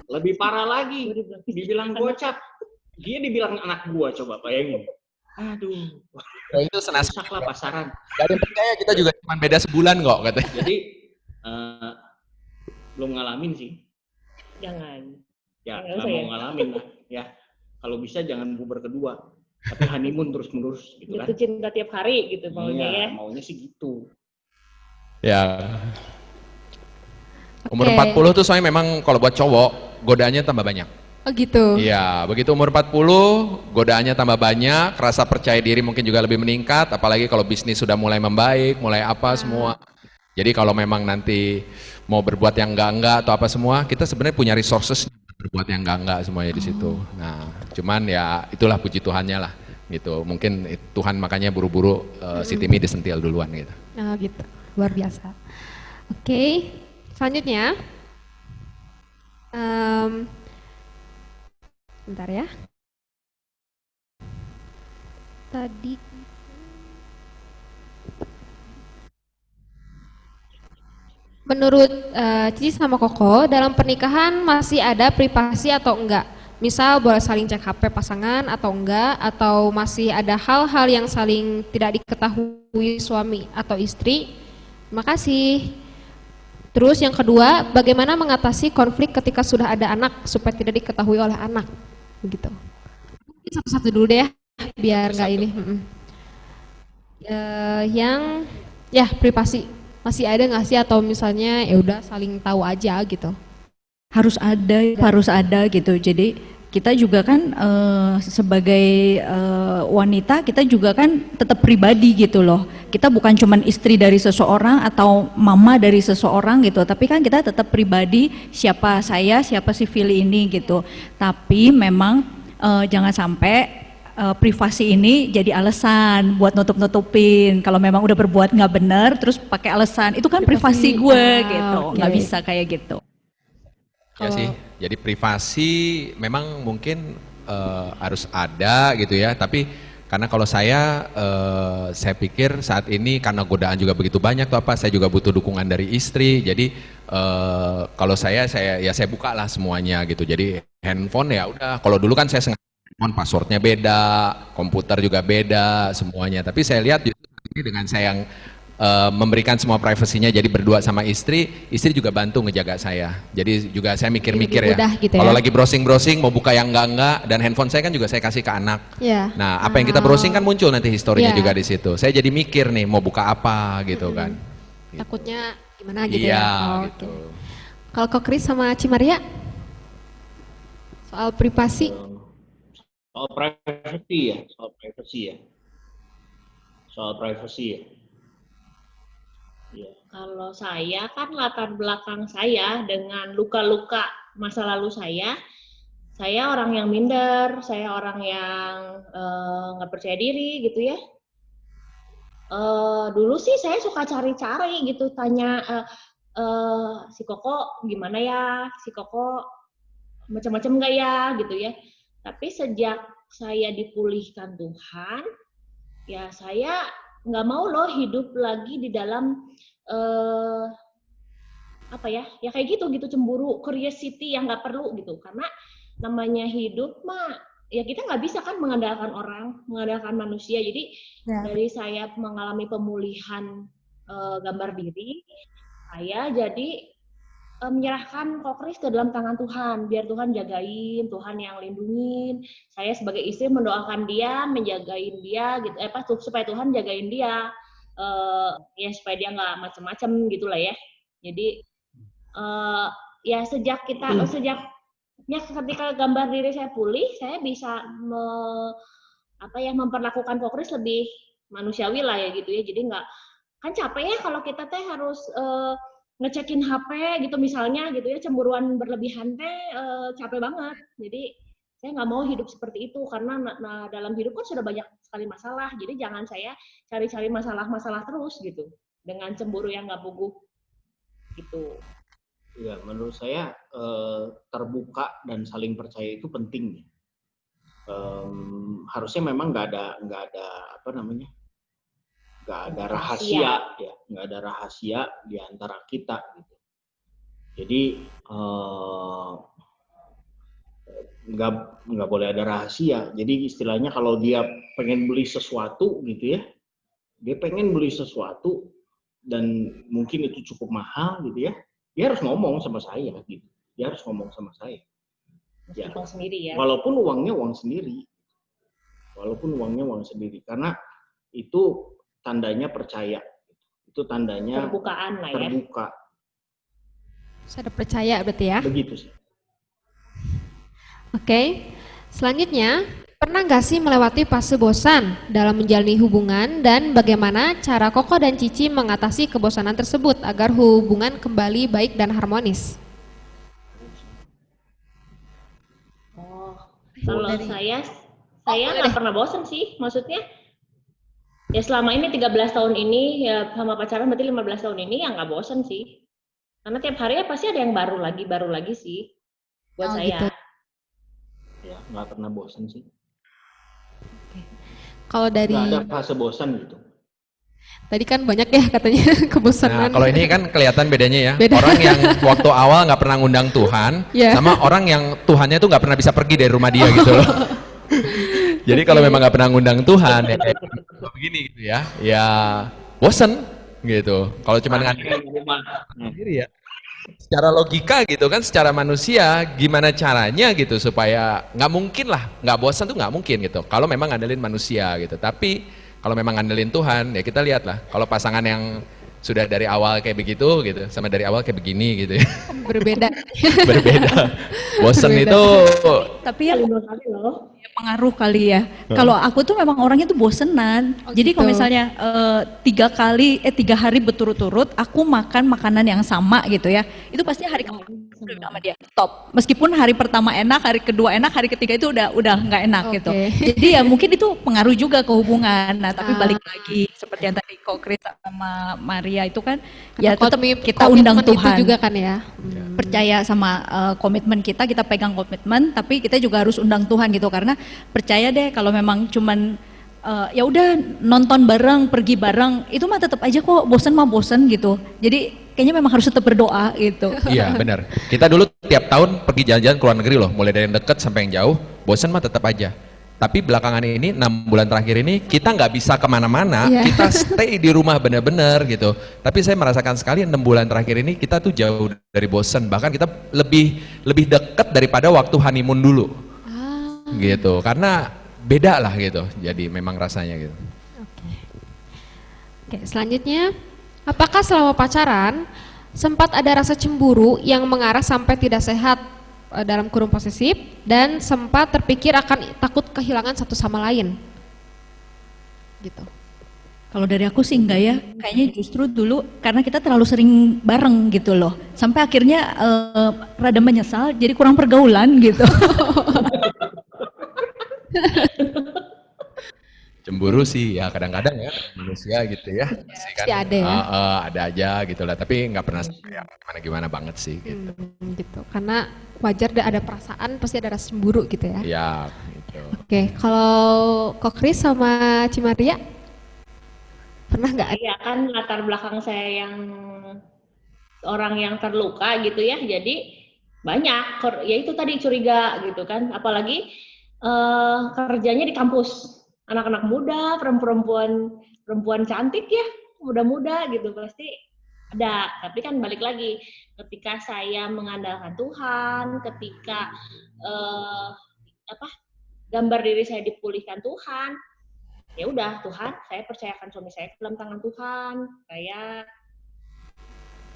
Lebih parah lagi, dibilang gocap. Dia dibilang anak gua, coba bayangin. Aduh, Ya, itu senasib. rusak lah pasaran. Gak ada yang percaya, kita juga cuma beda sebulan kok katanya. Jadi, belum ngalamin sih. Jangan. Ya, Nggak nggak usah mau ya. ngalamin lah. Ya, kalau bisa jangan puber kedua. Tapi honeymoon terus-menerus gitu kan. Jatuh cinta tiap hari gitu maunya ya. Iya, maunya sih gitu. Ya. Umur Oke. 40 tuh soalnya memang kalau buat cowok godaannya tambah banyak. Oh gitu. Iya, begitu umur 40 godaannya tambah banyak, rasa percaya diri mungkin juga lebih meningkat, apalagi kalau bisnis sudah mulai membaik, mulai apa semua. Jadi kalau memang nanti mau berbuat yang enggak atau apa semua, kita sebenarnya punya resources untuk berbuat yang enggak semuanya di situ. Nah, cuman ya itulah puji Tuhannya lah gitu. Mungkin Tuhan makanya buru-buru si Timi disentil duluan gitu. Oh gitu. Luar biasa. Oke. Selanjutnya. Bentar ya. Tadi menurut Cici sama Koko, dalam pernikahan masih ada privasi atau enggak? Misal boleh saling cek HP pasangan atau enggak, atau masih ada hal-hal yang saling tidak diketahui suami atau istri? Terima kasih. Terus yang kedua, bagaimana mengatasi konflik ketika sudah ada anak supaya tidak diketahui oleh anak? Begitu. Satu-satu dulu deh ya, biar nggak ini. Yang ya privasi masih ada nggak sih, atau misalnya ya udah saling tahu aja gitu? Harus ada gitu. Jadi kita juga kan sebagai wanita kita juga kan tetap pribadi gitu loh. Kita bukan cuman istri dari seseorang atau mama dari seseorang gitu, tapi kan kita tetap pribadi, siapa saya, siapa si Vili ini gitu. Tapi memang jangan sampai privasi ini jadi alasan buat nutup-nutupin. Kalau memang udah berbuat nggak benar terus pakai alasan itu kan privasi gue gitu, nggak bisa kayak gitu. Ya sih, jadi privasi memang mungkin harus ada gitu ya, tapi karena kalau saya pikir saat ini karena godaan juga begitu banyak tuh apa, saya juga butuh dukungan dari istri, jadi kalau saya buka lah semuanya gitu. Jadi handphone ya udah, kalau dulu kan saya sengaja handphone passwordnya beda, komputer juga beda semuanya, tapi saya lihat justru ini dengan saya yang memberikan semua privasinya jadi berdua sama istri juga bantu ngejaga saya. Jadi juga saya mikir-mikir ya. Gitu kalau ya. lagi browsing-browsing mau buka yang enggak dan handphone saya kan juga saya kasih ke anak. Ya. Nah, apa yang kita browsing kan muncul nanti historinya Ya. juga di situ. Saya jadi mikir nih mau buka apa gitu kan. Takutnya gimana gitu Iya, ya. Oh, gitu. oke. Kalau Kok Kris sama Cimaria soal privasi. Soal privacy ya. Soal privacy ya. Ya. Kalau saya kan latar belakang saya dengan luka-luka masa lalu saya orang yang minder, saya orang yang nggak percaya diri gitu ya. Dulu sih saya suka cari-cari gitu, tanya si Koko gimana ya, si Koko macam-macam nggak ya gitu ya. Tapi sejak saya dipulihkan Tuhan, ya saya nggak mau loh hidup lagi di dalam apa ya kayak gitu cemburu, curiosity yang nggak perlu gitu, karena namanya hidup mah ya kita nggak bisa kan mengandalkan orang, mengandalkan manusia. Jadi dari saya mengalami pemulihan gambar diri, saya jadi menyerahkan Kok Kris ke dalam tangan Tuhan, biar Tuhan jagain, Tuhan yang lindungin. Saya sebagai istri mendoakan dia, menjagain dia, gitu, supaya Tuhan jagain dia, ya supaya dia nggak macam-macam gitulah ya. Jadi ya ketika gambar diri saya pulih, saya bisa memperlakukan Kok Kris lebih manusiawi lah ya gitu ya. Jadi nggak, kan capek ya kalau kita teh harus ngecekin HP gitu misalnya gitu ya, cemburuan berlebihan teh capek banget. Jadi saya nggak mau hidup seperti itu, karena dalam hidup kan sudah banyak sekali masalah. Jadi jangan saya cari-cari masalah-masalah terus gitu dengan cemburu yang nggak puguh gitu. Ya, menurut saya terbuka dan saling percaya itu penting. Harusnya memang nggak ada rahasia ya, nggak ada rahasia di antara kita gitu. Jadi nggak boleh ada rahasia. Jadi istilahnya kalau dia pengen beli sesuatu gitu ya, dia pengen beli sesuatu dan mungkin itu cukup mahal gitu ya, dia harus ngomong sama saya gitu. Dia harus ngomong sama saya. Ya, sendiri ya. Walaupun uangnya uang sendiri, karena itu tandanya percaya, itu tandanya terbukaan lah ya. Terbuka. Saya udah percaya berarti ya. Begitu sih. Oke, selanjutnya pernah nggak sih melewati fase bosan dalam menjalani hubungan, dan bagaimana cara Koko dan Cici mengatasi kebosanan tersebut agar hubungan kembali baik dan harmonis? Kalau saya nggak pernah bosan sih, maksudnya ya selama ini 13 tahun ini ya sama pacaran berarti 15 tahun ini ya nggak bosan sih, karena tiap hari ya pasti ada yang baru lagi sih buat saya. Gitu. Ya nggak pernah bosan sih. Kalau dari nggak ada fase bosan gitu. tadi kan banyak ya katanya kebosanan. Nah, kalau ini kan kelihatan bedanya ya. Beda. Orang yang waktu awal nggak pernah ngundang Tuhan, sama orang yang Tuhannya tuh nggak pernah bisa pergi dari rumah dia gitu loh. Jadi kalau memang nggak pernah ngundang Tuhan, ya kayak begini gitu ya bosen gitu. Kalau cuma ngandelin sendiri ya. Secara logika gitu kan, secara manusia gimana caranya gitu supaya nggak mungkin lah, nggak bosan tuh nggak mungkin gitu. Kalau memang ngandelin manusia gitu. Tapi kalau memang ngandelin Tuhan ya kita lihat lah. Kalau pasangan yang sudah dari awal kayak begitu gitu, sama dari awal kayak begini gitu ya. Berbeda. Berbeda. Bosen Berbeda. itu Tapi yang Kali 2 kali loh. pengaruh kali ya. Kalau aku tuh memang orangnya tuh bosenan. Oh, Jadi gitu. kalau misalnya 3 hari berturut-turut aku makan makanan yang sama gitu ya, itu pasti hari keempat sama dia stop. Meskipun hari pertama enak, hari kedua enak, hari ketiga itu udah nggak enak gitu. Oke. Jadi ya mungkin itu pengaruh juga ke hubungan. Nah tapi Ah. balik lagi seperti yang tadi Ko Kris sama Maria itu kan, Karena ya tetap kita komitmen undang itu Tuhan. juga kan ya. Percaya sama komitmen kita pegang komitmen, tapi kita juga harus undang Tuhan gitu, karena percaya deh kalau memang cuman ya udah nonton bareng, pergi bareng, itu mah tetap aja kok bosen mah bosen gitu. Jadi kayaknya memang harus tetap berdoa gitu. iya benar. Kita dulu tiap tahun pergi jalan-jalan ke luar negeri loh, mulai dari yang dekat sampai yang jauh, bosen mah tetap aja. Tapi belakangan ini 6 bulan terakhir ini kita nggak bisa kemana-mana, Iya. kita stay di rumah bener-bener gitu. Tapi saya merasakan sekali 6 bulan terakhir ini kita tuh jauh dari bosen, bahkan kita lebih dekat daripada waktu honeymoon dulu, gitu. Karena beda lah gitu. Jadi memang rasanya gitu. Oke, selanjutnya, apakah selama pacaran sempat ada rasa cemburu yang mengarah sampai tidak sehat dalam kurung posesif dan sempat terpikir akan takut kehilangan satu sama lain? Gitu. Kalau dari aku sih enggak ya, kayaknya justru dulu karena kita terlalu sering bareng gitu loh, sampai akhirnya rada menyesal, jadi kurang pergaulan gitu. Cemburu sih ya kadang-kadang ya manusia gitu ya. Pasti ada ya. Ada aja gitu lah, tapi nggak pernah yang gimana-gimana banget sih gitu. Gitu. Karena wajar ada perasaan, pasti ada rasa cemburu gitu ya. Ya gitu. Oke, kalau Ko Kris sama Cimaria pernah nggak? Iya kan latar belakang saya yang orang yang terluka gitu ya, jadi banyak, ya itu tadi curiga gitu kan, apalagi kerjanya di kampus, anak-anak muda, perempuan cantik ya, muda-muda gitu pasti ada. Tapi kan balik lagi, ketika saya mengandalkan Tuhan, ketika gambar diri saya dipulihkan Tuhan, ya udah Tuhan, saya percayakan suami saya ke dalam tangan Tuhan. Saya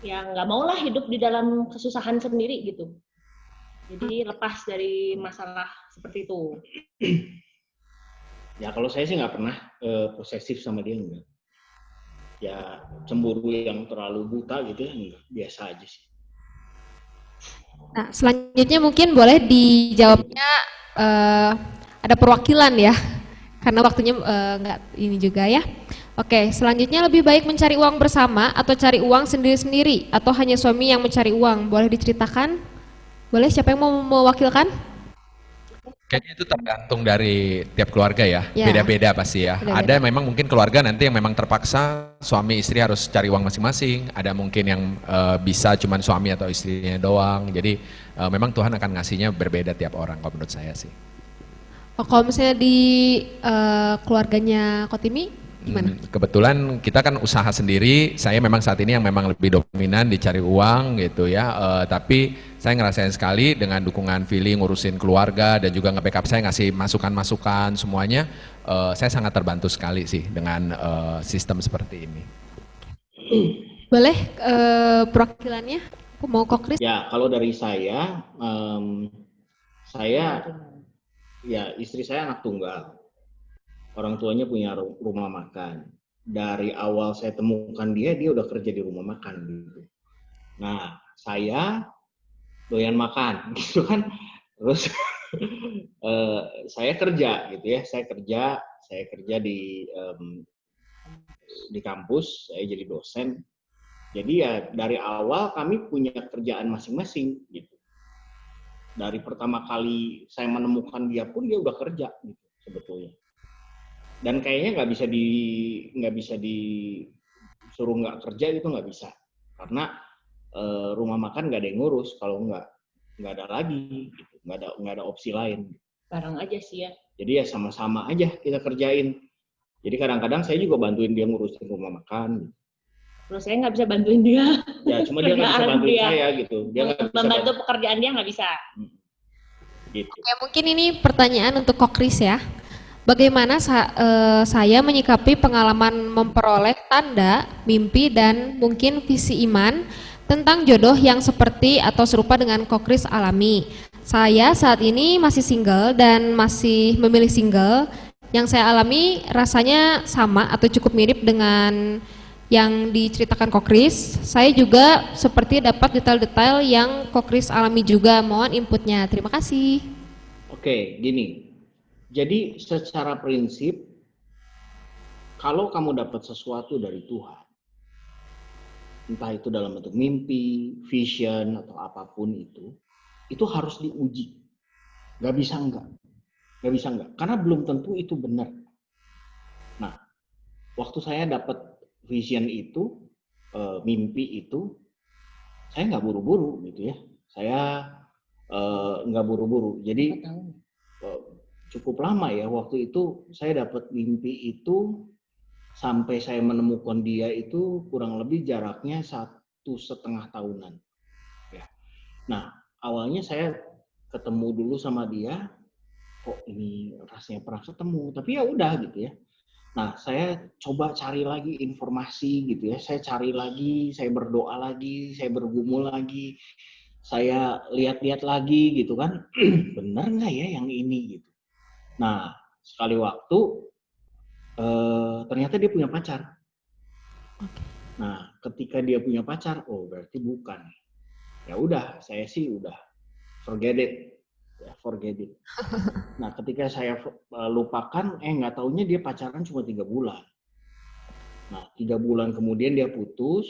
ya nggak maulah hidup di dalam kesusahan sendiri gitu. Jadi lepas dari masalah seperti itu. Ya kalau saya sih nggak pernah posesif sama dia, enggak. Ya cemburu yang terlalu buta gitu ya, enggak. Biasa aja sih. Nah, selanjutnya mungkin boleh dijawabnya ada perwakilan ya, karena waktunya nggak ini juga ya. Oke, selanjutnya lebih baik mencari uang bersama atau cari uang sendiri-sendiri atau hanya suami yang mencari uang? Boleh diceritakan? Boleh, siapa yang mau mewakilkan? Kayaknya itu tergantung dari tiap keluarga ya, Ya. beda-beda pasti ya. Beda-beda. Ada memang mungkin keluarga nanti yang memang terpaksa suami istri harus cari uang masing-masing. Ada mungkin yang bisa cuman suami atau istrinya doang. Jadi memang Tuhan akan ngasihnya berbeda tiap orang kalau menurut saya sih. Oh, kalau misalnya di keluarganya Kotimi gimana? Kebetulan kita kan usaha sendiri, saya memang saat ini yang memang lebih dominan dicari uang gitu ya, tapi saya ngerasain sekali dengan dukungan Vili ngurusin keluarga dan juga nge-backup saya, ngasih masukan-masukan semuanya, saya sangat terbantu sekali sih dengan sistem seperti ini. Boleh perwakilannya? Aku mau Ko Kris. Ya kalau dari saya ya istri saya anak tunggal. Orang tuanya punya rumah makan. Dari awal saya temukan dia udah kerja di rumah makan gitu. Nah, saya doyan makan gitu kan. Terus saya kerja gitu ya. Saya kerja di kampus, saya jadi dosen. Jadi ya dari awal kami punya kerjaan masing-masing gitu. Dari pertama kali saya menemukan dia pun dia udah kerja gitu sebetulnya. Dan kayaknya nggak bisa disuruh nggak kerja gitu, nggak bisa, karena rumah makan nggak ada yang ngurus kalau nggak ada lagi gitu, nggak ada opsi lain. Bareng aja sih ya. Jadi ya sama-sama aja kita kerjain. Jadi kadang-kadang saya juga bantuin dia ngurusin rumah makan. Terus saya nggak bisa bantuin dia. Ya cuma dia nggak bisa Kerjaan bantuin dia. saya gitu. Dia nggak bisa Membantu pekerjaan dia nggak bisa. gitu. Ya, mungkin ini pertanyaan untuk Ko Kris ya. bagaimana saya menyikapi pengalaman memperoleh tanda, mimpi, dan mungkin visi iman tentang jodoh yang seperti atau serupa dengan Kokris alami. Saya saat ini masih single dan masih memilih single. Yang saya alami rasanya sama atau cukup mirip dengan yang diceritakan Kokris. Saya juga seperti dapat detail-detail yang Kokris alami juga. Mohon inputnya. Terima kasih. Oke, gini. Jadi secara prinsip, kalau kamu dapat sesuatu dari Tuhan, entah itu dalam bentuk mimpi, vision, atau apapun itu harus diuji. Gak bisa enggak. Gak bisa enggak. Karena belum tentu itu benar. Nah, waktu saya dapat vision itu, mimpi itu, saya nggak buru-buru gitu ya. Saya nggak buru-buru. Jadi cukup lama ya waktu itu saya dapat mimpi itu sampai saya menemukan dia itu kurang lebih jaraknya 1,5 tahunan. Ya. Nah awalnya saya ketemu dulu sama dia, kok ini rasanya pernah ketemu, tapi ya udah gitu ya. Nah saya coba cari lagi informasi gitu ya, saya cari lagi, saya berdoa lagi, saya bergumul lagi, saya lihat-lihat lagi gitu kan, bener nggak ya yang ini gitu. Nah sekali waktu ternyata dia punya pacar. Nah ketika dia punya pacar, oh berarti bukan. Ya udah, saya sih udah forget it. Ya, forget it. Nah, ketika saya lupakan, nggak taunya dia pacaran cuma 3 bulan. Nah, 3 bulan kemudian dia putus.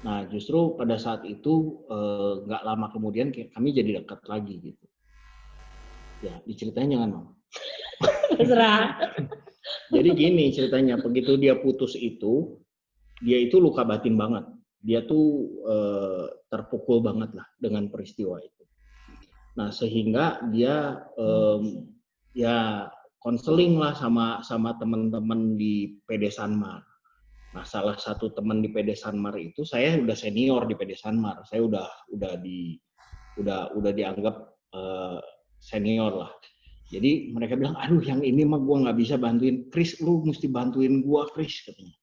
Nah, justru pada saat itu nggak lama kemudian kami jadi dekat lagi gitu. Ya, diceritain jangan Mam. Terserah. Jadi gini ceritanya, begitu dia putus itu, dia itu luka batin banget. Dia tuh terpukul banget lah dengan peristiwa itu. Nah sehingga dia ya konseling lah sama teman-teman di PD Sanmar. Nah salah satu teman di PD Sanmar itu saya udah senior di PD Sanmar. Saya udah dianggap senior lah. Jadi mereka bilang, aduh yang ini mah gue nggak bisa bantuin. Kris, lu mesti bantuin gue Kris katanya.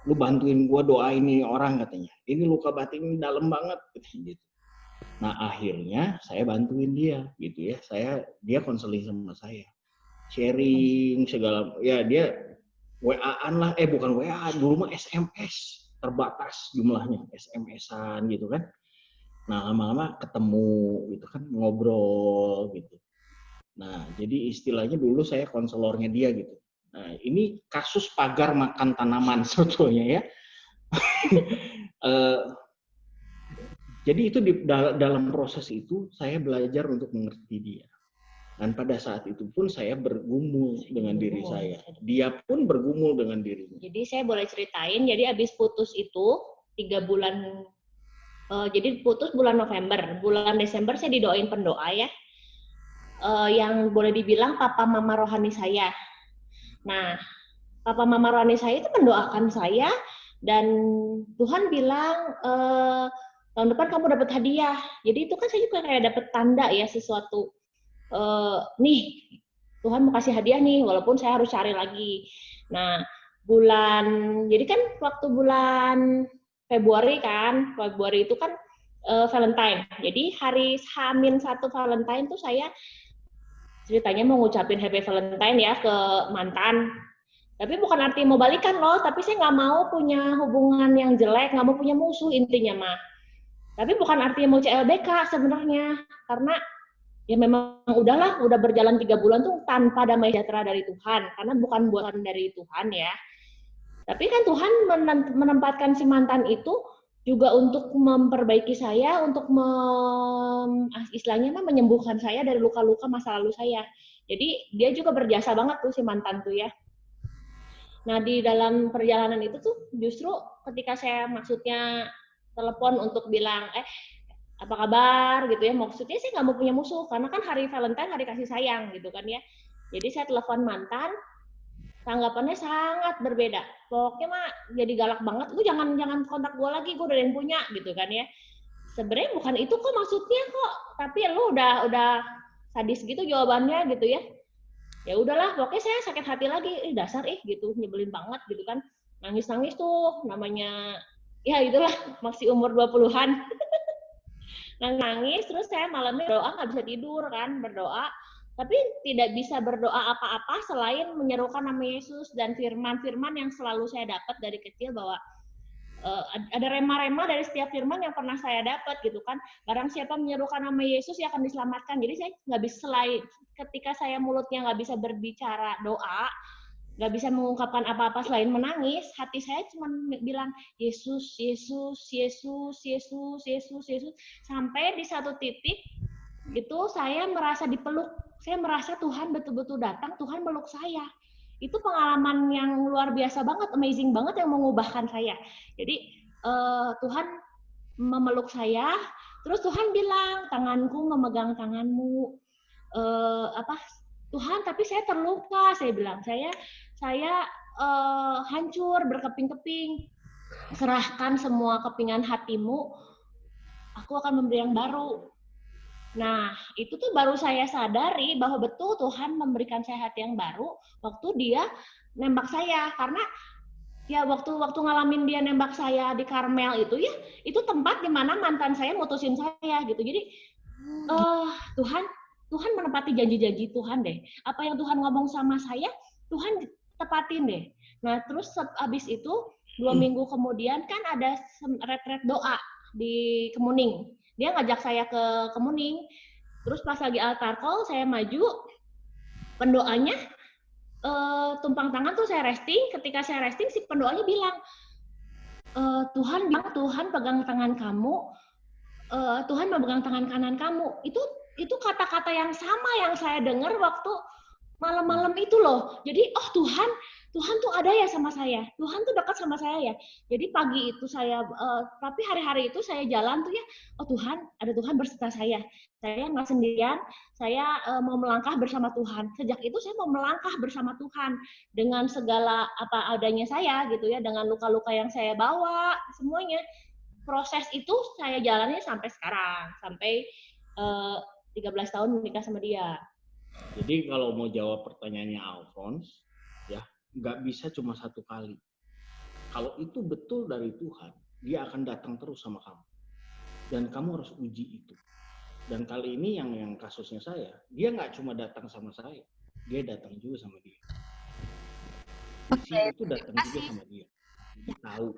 Lu bantuin gue doain ini orang katanya. Ini luka batin dalam banget gitu. Nah akhirnya saya bantuin dia gitu ya. Dia konseling sama saya, sharing segala ya, dia WA-an lah, bukan WA, dulu mah SMS terbatas jumlahnya, SMS-an gitu kan. Nah lama-lama ketemu gitu kan, ngobrol gitu. Nah jadi istilahnya dulu saya konselornya dia gitu. Nah ini kasus pagar makan tanaman sebetulnya ya. Jadi itu dalam proses itu saya belajar untuk mengerti dia. Dan pada saat itu pun saya bergumul dengan diri saya. Dia pun bergumul dengan dirinya. Jadi saya boleh ceritain, jadi abis putus itu 3 bulan, jadi putus bulan November. Bulan Desember saya didoain pendoa ya. Yang boleh dibilang papa mama rohani saya. Nah, papa mama rohani saya itu mendoakan saya, dan Tuhan bilang, tahun depan kamu dapat hadiah. Jadi itu kan saya juga kayak dapat tanda ya, sesuatu. Nih, Tuhan mau kasih hadiah nih, walaupun saya harus cari lagi. Nah, jadi kan waktu bulan Februari itu kan Valentine. Jadi hari H-1 Valentine tuh saya ceritanya mau ngucapin Happy Valentine ya ke mantan. Tapi bukan arti mau balikan loh, tapi saya nggak mau punya hubungan yang jelek, nggak mau punya musuh intinya mah. Tapi bukan artinya mau CLBK sebenarnya, karena ya memang udah berjalan 3 bulan tuh tanpa damai sejahtera dari Tuhan, karena bukan buatan dari Tuhan ya. Tapi kan Tuhan menempatkan si mantan itu juga untuk memperbaiki saya, untuk istilahnya menyembuhkan saya dari luka-luka masa lalu saya. Jadi dia juga berjasa banget tuh si mantan tuh ya. Nah di dalam perjalanan itu tuh justru ketika saya maksudnya telepon untuk bilang apa kabar gitu ya, maksudnya saya nggak mau punya musuh karena kan hari Valentine hari kasih sayang gitu kan ya. Jadi saya telepon mantan, tanggapannya sangat berbeda. Pokoknya mah jadi galak banget, lu jangan kontak gue lagi, gue udah ada yang punya gitu kan ya. Sebenarnya bukan itu kok maksudnya kok, tapi lu udah sadis gitu jawabannya gitu ya. Ya udahlah, pokoknya saya sakit hati lagi, dasar gitu, nyebelin banget gitu kan. Nangis-nangis tuh namanya, ya itulah masih umur 20-an. Nangis, terus saya malamnya berdoa nggak bisa tidur kan, berdoa. Tapi tidak bisa berdoa apa-apa selain menyerukan nama Yesus dan firman-firman yang selalu saya dapat dari kecil bahwa ada rema-rema dari setiap firman yang pernah saya dapat gitu kan. Barang siapa menyerukan nama Yesus, ia akan diselamatkan. Jadi saya nggak bisa, selain ketika saya mulutnya nggak bisa berbicara doa, nggak bisa mengungkapkan apa-apa selain menangis, hati saya cuma bilang Yesus, Yesus, Yesus, Yesus, Yesus, Yesus, sampai di satu titik itu saya merasa dipeluk, saya merasa Tuhan betul-betul datang, Tuhan meluk saya. Itu pengalaman yang luar biasa banget, amazing banget yang mengubahkan saya. Jadi Tuhan memeluk saya, terus Tuhan bilang, tanganku memegang tanganmu. Tuhan, tapi saya terluka, saya bilang, saya hancur berkeping-keping. Serahkan semua kepingan hatimu, aku akan memberi yang baru. Nah, itu tuh baru saya sadari bahwa betul Tuhan memberikan saya hati yang baru waktu dia nembak saya. Karena ya waktu ngalamin dia nembak saya di Karmel itu ya, itu tempat di mana mantan saya mutusin saya gitu. Jadi Tuhan menepati janji-janji Tuhan deh. Apa yang Tuhan ngomong sama saya, Tuhan tepatin deh. Nah, terus habis itu 2 minggu kemudian kan ada retret doa di Kemuning. Dia ngajak saya ke Kemuning. Terus pas lagi altar call, saya maju. Pendoanya tumpang tangan tuh saya resting. Ketika saya resting, si pendoanya bilang, Tuhan pegang tangan kamu. Tuhan memegang tangan kanan kamu. Itu kata-kata yang sama yang saya dengar waktu malam-malam itu loh. Jadi, Tuhan tuh ada ya sama saya. Tuhan tuh dekat sama saya ya. Jadi pagi itu saya, tapi hari-hari itu saya jalan tuh ya, Tuhan, ada Tuhan berserta saya. Saya nggak sendirian, saya mau melangkah bersama Tuhan. Sejak itu saya mau melangkah bersama Tuhan. Dengan segala apa adanya saya gitu ya, dengan luka-luka yang saya bawa, semuanya. Proses itu saya jalani sampai sekarang. Sampai 13 tahun menikah sama dia. Jadi kalau mau jawab pertanyaannya Alphonse, ya nggak bisa cuma satu kali. Kalau itu betul dari Tuhan, dia akan datang terus sama kamu. Dan kamu harus uji itu. Dan kali ini yang kasusnya saya, dia nggak cuma datang sama saya, dia datang juga sama dia. Oke, Itu datang juga sama dia. Dia tahu.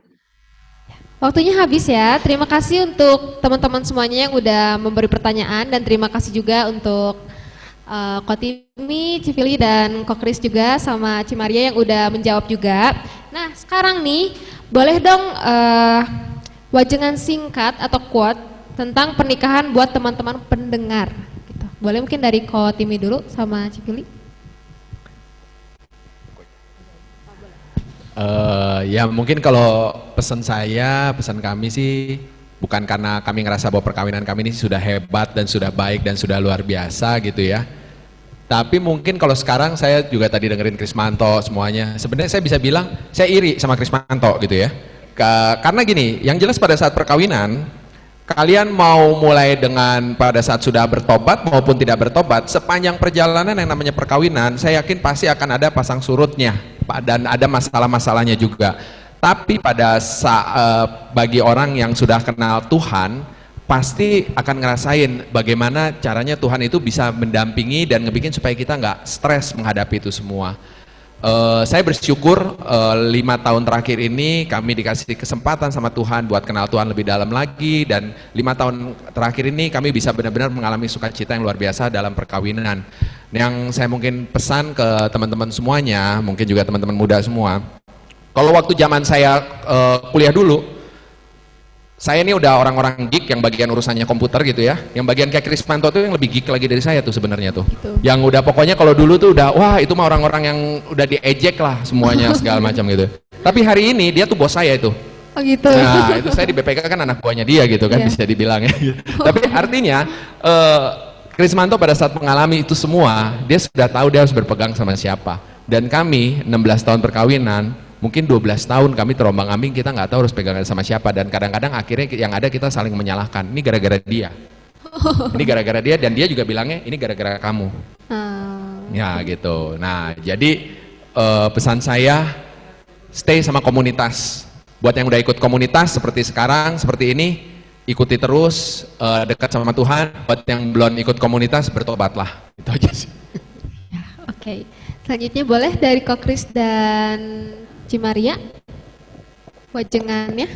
waktunya habis ya. Terima kasih untuk teman-teman semuanya yang udah memberi pertanyaan dan terima kasih juga untuk Ko Timi, Civili dan Ko Kris juga sama Cimaria yang udah menjawab juga. Nah sekarang nih boleh dong wajangan singkat atau quote tentang pernikahan buat teman-teman pendengar. Gitu. Boleh mungkin dari Ko Timi dulu sama Civili. Ya mungkin kalau pesan kami sih bukan karena kami ngerasa bahwa perkawinan kami ini sudah hebat dan sudah baik dan sudah luar biasa gitu ya. Tapi mungkin kalau sekarang saya juga tadi dengerin Krismanto semuanya. Sebenarnya saya bisa bilang saya iri sama Krismanto gitu ya. Karena gini, yang jelas pada saat perkawinan kalian mau mulai dengan pada saat sudah bertobat maupun tidak bertobat, sepanjang perjalanan yang namanya perkawinan, saya yakin pasti akan ada pasang surutnya dan ada masalah-masalahnya juga. Tapi bagi orang yang sudah kenal Tuhan, pasti akan ngerasain bagaimana caranya Tuhan itu bisa mendampingi dan ngebikin supaya kita nggak stres menghadapi itu semua. Saya bersyukur 5 tahun terakhir ini kami dikasih kesempatan sama Tuhan buat kenal Tuhan lebih dalam lagi, dan 5 tahun terakhir ini kami bisa benar-benar mengalami sukacita yang luar biasa dalam perkawinan. Yang saya mungkin pesan ke teman-teman semuanya, mungkin juga teman-teman muda semua, kalau waktu zaman saya kuliah dulu, saya ini udah orang-orang geek yang bagian urusannya komputer gitu ya. Yang bagian kayak Krismanto tuh yang lebih geek lagi dari saya tuh sebenarnya tuh. Gitu. Yang udah pokoknya kalau dulu tuh udah wah itu mah orang-orang yang udah diejek lah semuanya segala macam gitu. Tapi hari ini dia tuh bos saya itu. Oh gitu. Nah itu saya di BPK kan anak buahnya dia gitu kan, bisa dibilang ya. Tapi artinya Krismanto pada saat mengalami itu semua, dia sudah tahu dia harus berpegang sama siapa. Dan kami 16 tahun perkawinan, mungkin 12 tahun kami terombang-ambing, kita nggak tahu harus pegangan sama siapa, dan kadang-kadang akhirnya yang ada kita saling menyalahkan. Ini gara-gara dia, ini gara-gara dia, dan dia juga bilangnya ini gara-gara kamu. Ya gitu. Nah, jadi pesan saya stay sama komunitas. Buat yang udah ikut komunitas seperti sekarang, seperti ini, ikuti terus, dekat sama Tuhan. Buat yang belum ikut komunitas, bertobatlah. Itu aja sih. Oke, selanjutnya boleh dari Kok Kris dan Cimaria wajengannya.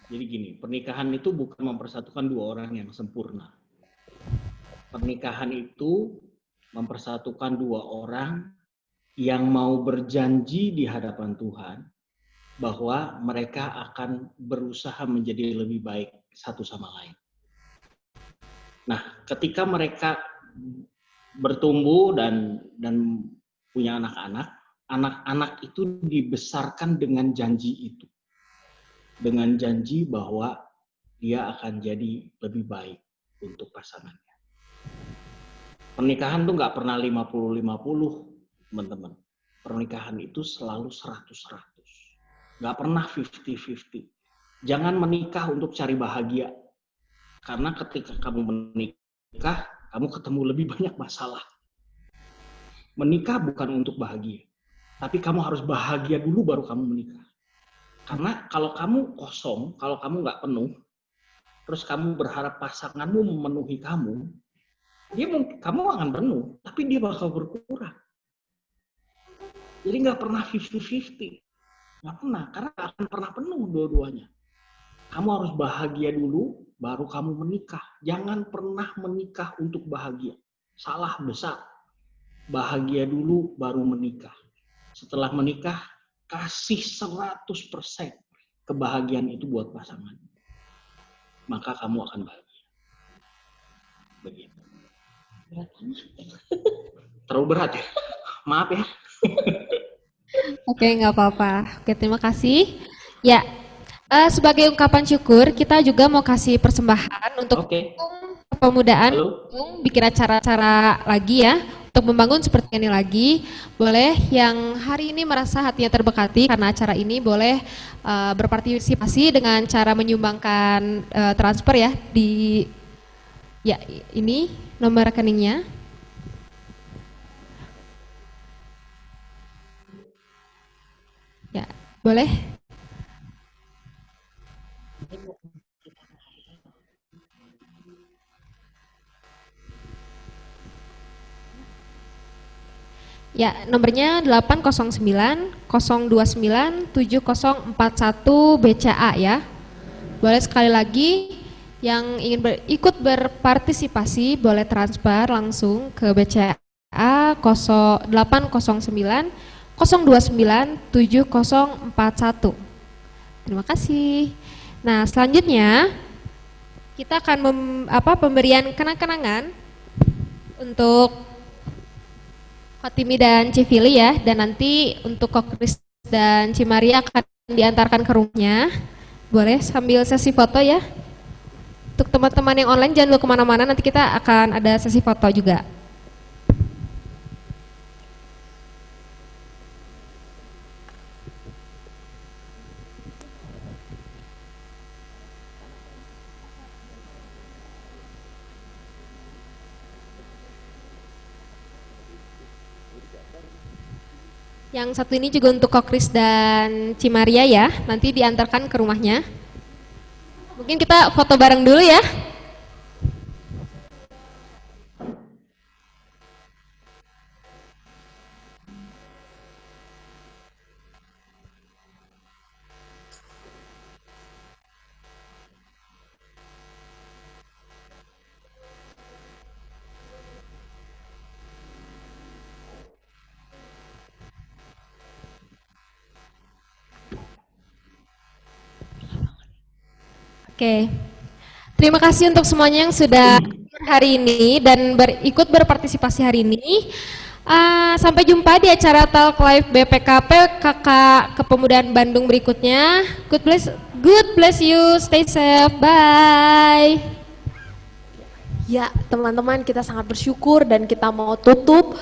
Jadi gini, pernikahan itu bukan mempersatukan dua orang yang sempurna. Pernikahan itu mempersatukan dua orang yang mau berjanji di hadapan Tuhan bahwa mereka akan berusaha menjadi lebih baik satu sama lain. Nah, ketika mereka bertumbuh dan punya anak-anak, anak-anak itu dibesarkan dengan janji itu. Dengan janji bahwa dia akan jadi lebih baik untuk pasangannya. Pernikahan tuh nggak pernah 50-50, teman-teman. Pernikahan itu selalu 100-100. Nggak pernah 50-50. Jangan menikah untuk cari bahagia. Karena ketika kamu menikah, kamu ketemu lebih banyak masalah. Menikah bukan untuk bahagia. Tapi kamu harus bahagia dulu baru kamu menikah. Karena kalau kamu kosong, kalau kamu nggak penuh, terus kamu berharap pasanganmu memenuhi kamu, kamu akan penuh, tapi dia bakal berkurang. Jadi nggak pernah 50-50. Nggak pernah, karena nggak akan pernah penuh dua-duanya. Kamu harus bahagia dulu, baru kamu menikah. Jangan pernah menikah untuk bahagia. Salah besar. Bahagia dulu, baru menikah. Setelah menikah, kasih 100% kebahagiaan itu buat pasangan. Maka kamu akan bahagia. Begitu. Berat banget. Terlalu berat ya? Maaf ya. Oke, nggak apa-apa. Oke, terima kasih. Ya, sebagai ungkapan syukur, kita juga mau kasih persembahan untuk kepemudaan, bikin acara-acara lagi ya. Untuk membangun seperti ini lagi, boleh yang hari ini merasa hatinya terberkati karena acara ini boleh berpartisipasi dengan cara menyumbangkan transfer ya di ini nomor rekeningnya. Ya, boleh. Ya, nomornya 809 029 7041 BCA ya. Boleh sekali lagi yang ingin ikut berpartisipasi boleh transfer langsung ke BCA 809 029 7041. Terima kasih. Nah, selanjutnya kita akan pemberian kenang-kenangan untuk Fatimi dan Civili ya, dan nanti untuk Kok Kris dan Cimaria akan diantarkan ke rumahnya. Boleh sambil sesi foto ya. Untuk teman-teman yang online jangan dulu kemana-mana, nanti kita akan ada sesi foto juga. Yang satu ini juga untuk Kok Kris dan Cimaria ya, nanti diantarkan ke rumahnya. Mungkin kita foto bareng dulu ya. Oke, terima kasih untuk semuanya yang sudah hari ini dan ikut berpartisipasi hari ini. Sampai jumpa di acara Talk Live BPKP Kakak Kepemudaan Bandung berikutnya. God bless you, stay safe, bye. Ya, teman-teman, kita sangat bersyukur dan kita mau tutup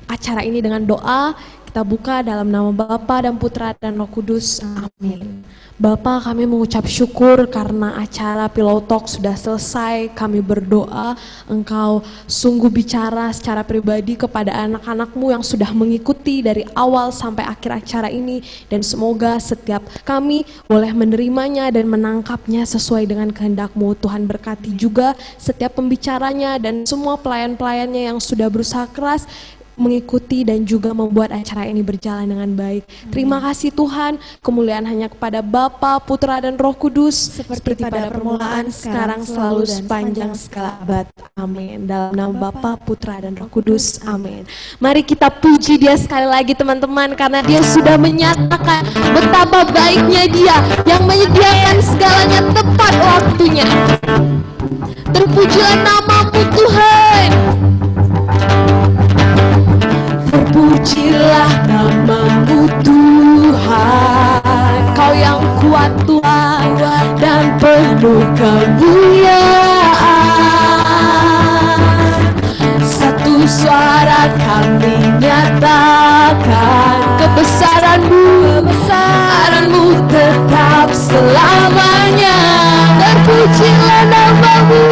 acara ini dengan doa. Kita buka dalam nama Bapa dan Putra dan Roh Kudus. Amin. Bapa, kami mengucap syukur karena acara Pillow Talk sudah selesai. Kami berdoa Engkau sungguh bicara secara pribadi kepada anak-anak-Mu yang sudah mengikuti dari awal sampai akhir acara ini. Dan semoga setiap kami boleh menerimanya dan menangkapnya sesuai dengan kehendak-Mu. Tuhan berkati juga setiap pembicaranya dan semua pelayan-pelayannya yang sudah berusaha keras mengikuti dan juga membuat acara ini berjalan dengan baik. Terima kasih Tuhan, kemuliaan hanya kepada Bapa, Putra dan Roh Kudus seperti pada permulaan, sekarang, selalu, sepanjang segala abad. Amin. Dalam nama Bapa, Putra dan Roh Kudus. Amin. Mari kita puji Dia sekali lagi teman-teman, karena Dia sudah menyatakan betapa baiknya Dia yang menyediakan segalanya tepat waktunya. Terpujilah nama-Mu Tuhan. Terpujilah nama-Mu Tuhan, Kau yang kuat Tuhan dan penuh kemuliaan. Satu suara kami nyatakan kebesaran-Mu, kebesaran-Mu tetap selamanya. Terpujilah nama-Mu,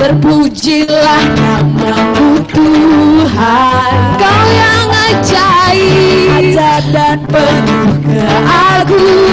terpujilah nama-Mu Tuhan, Kau yang ajaib dan penuh keagungan.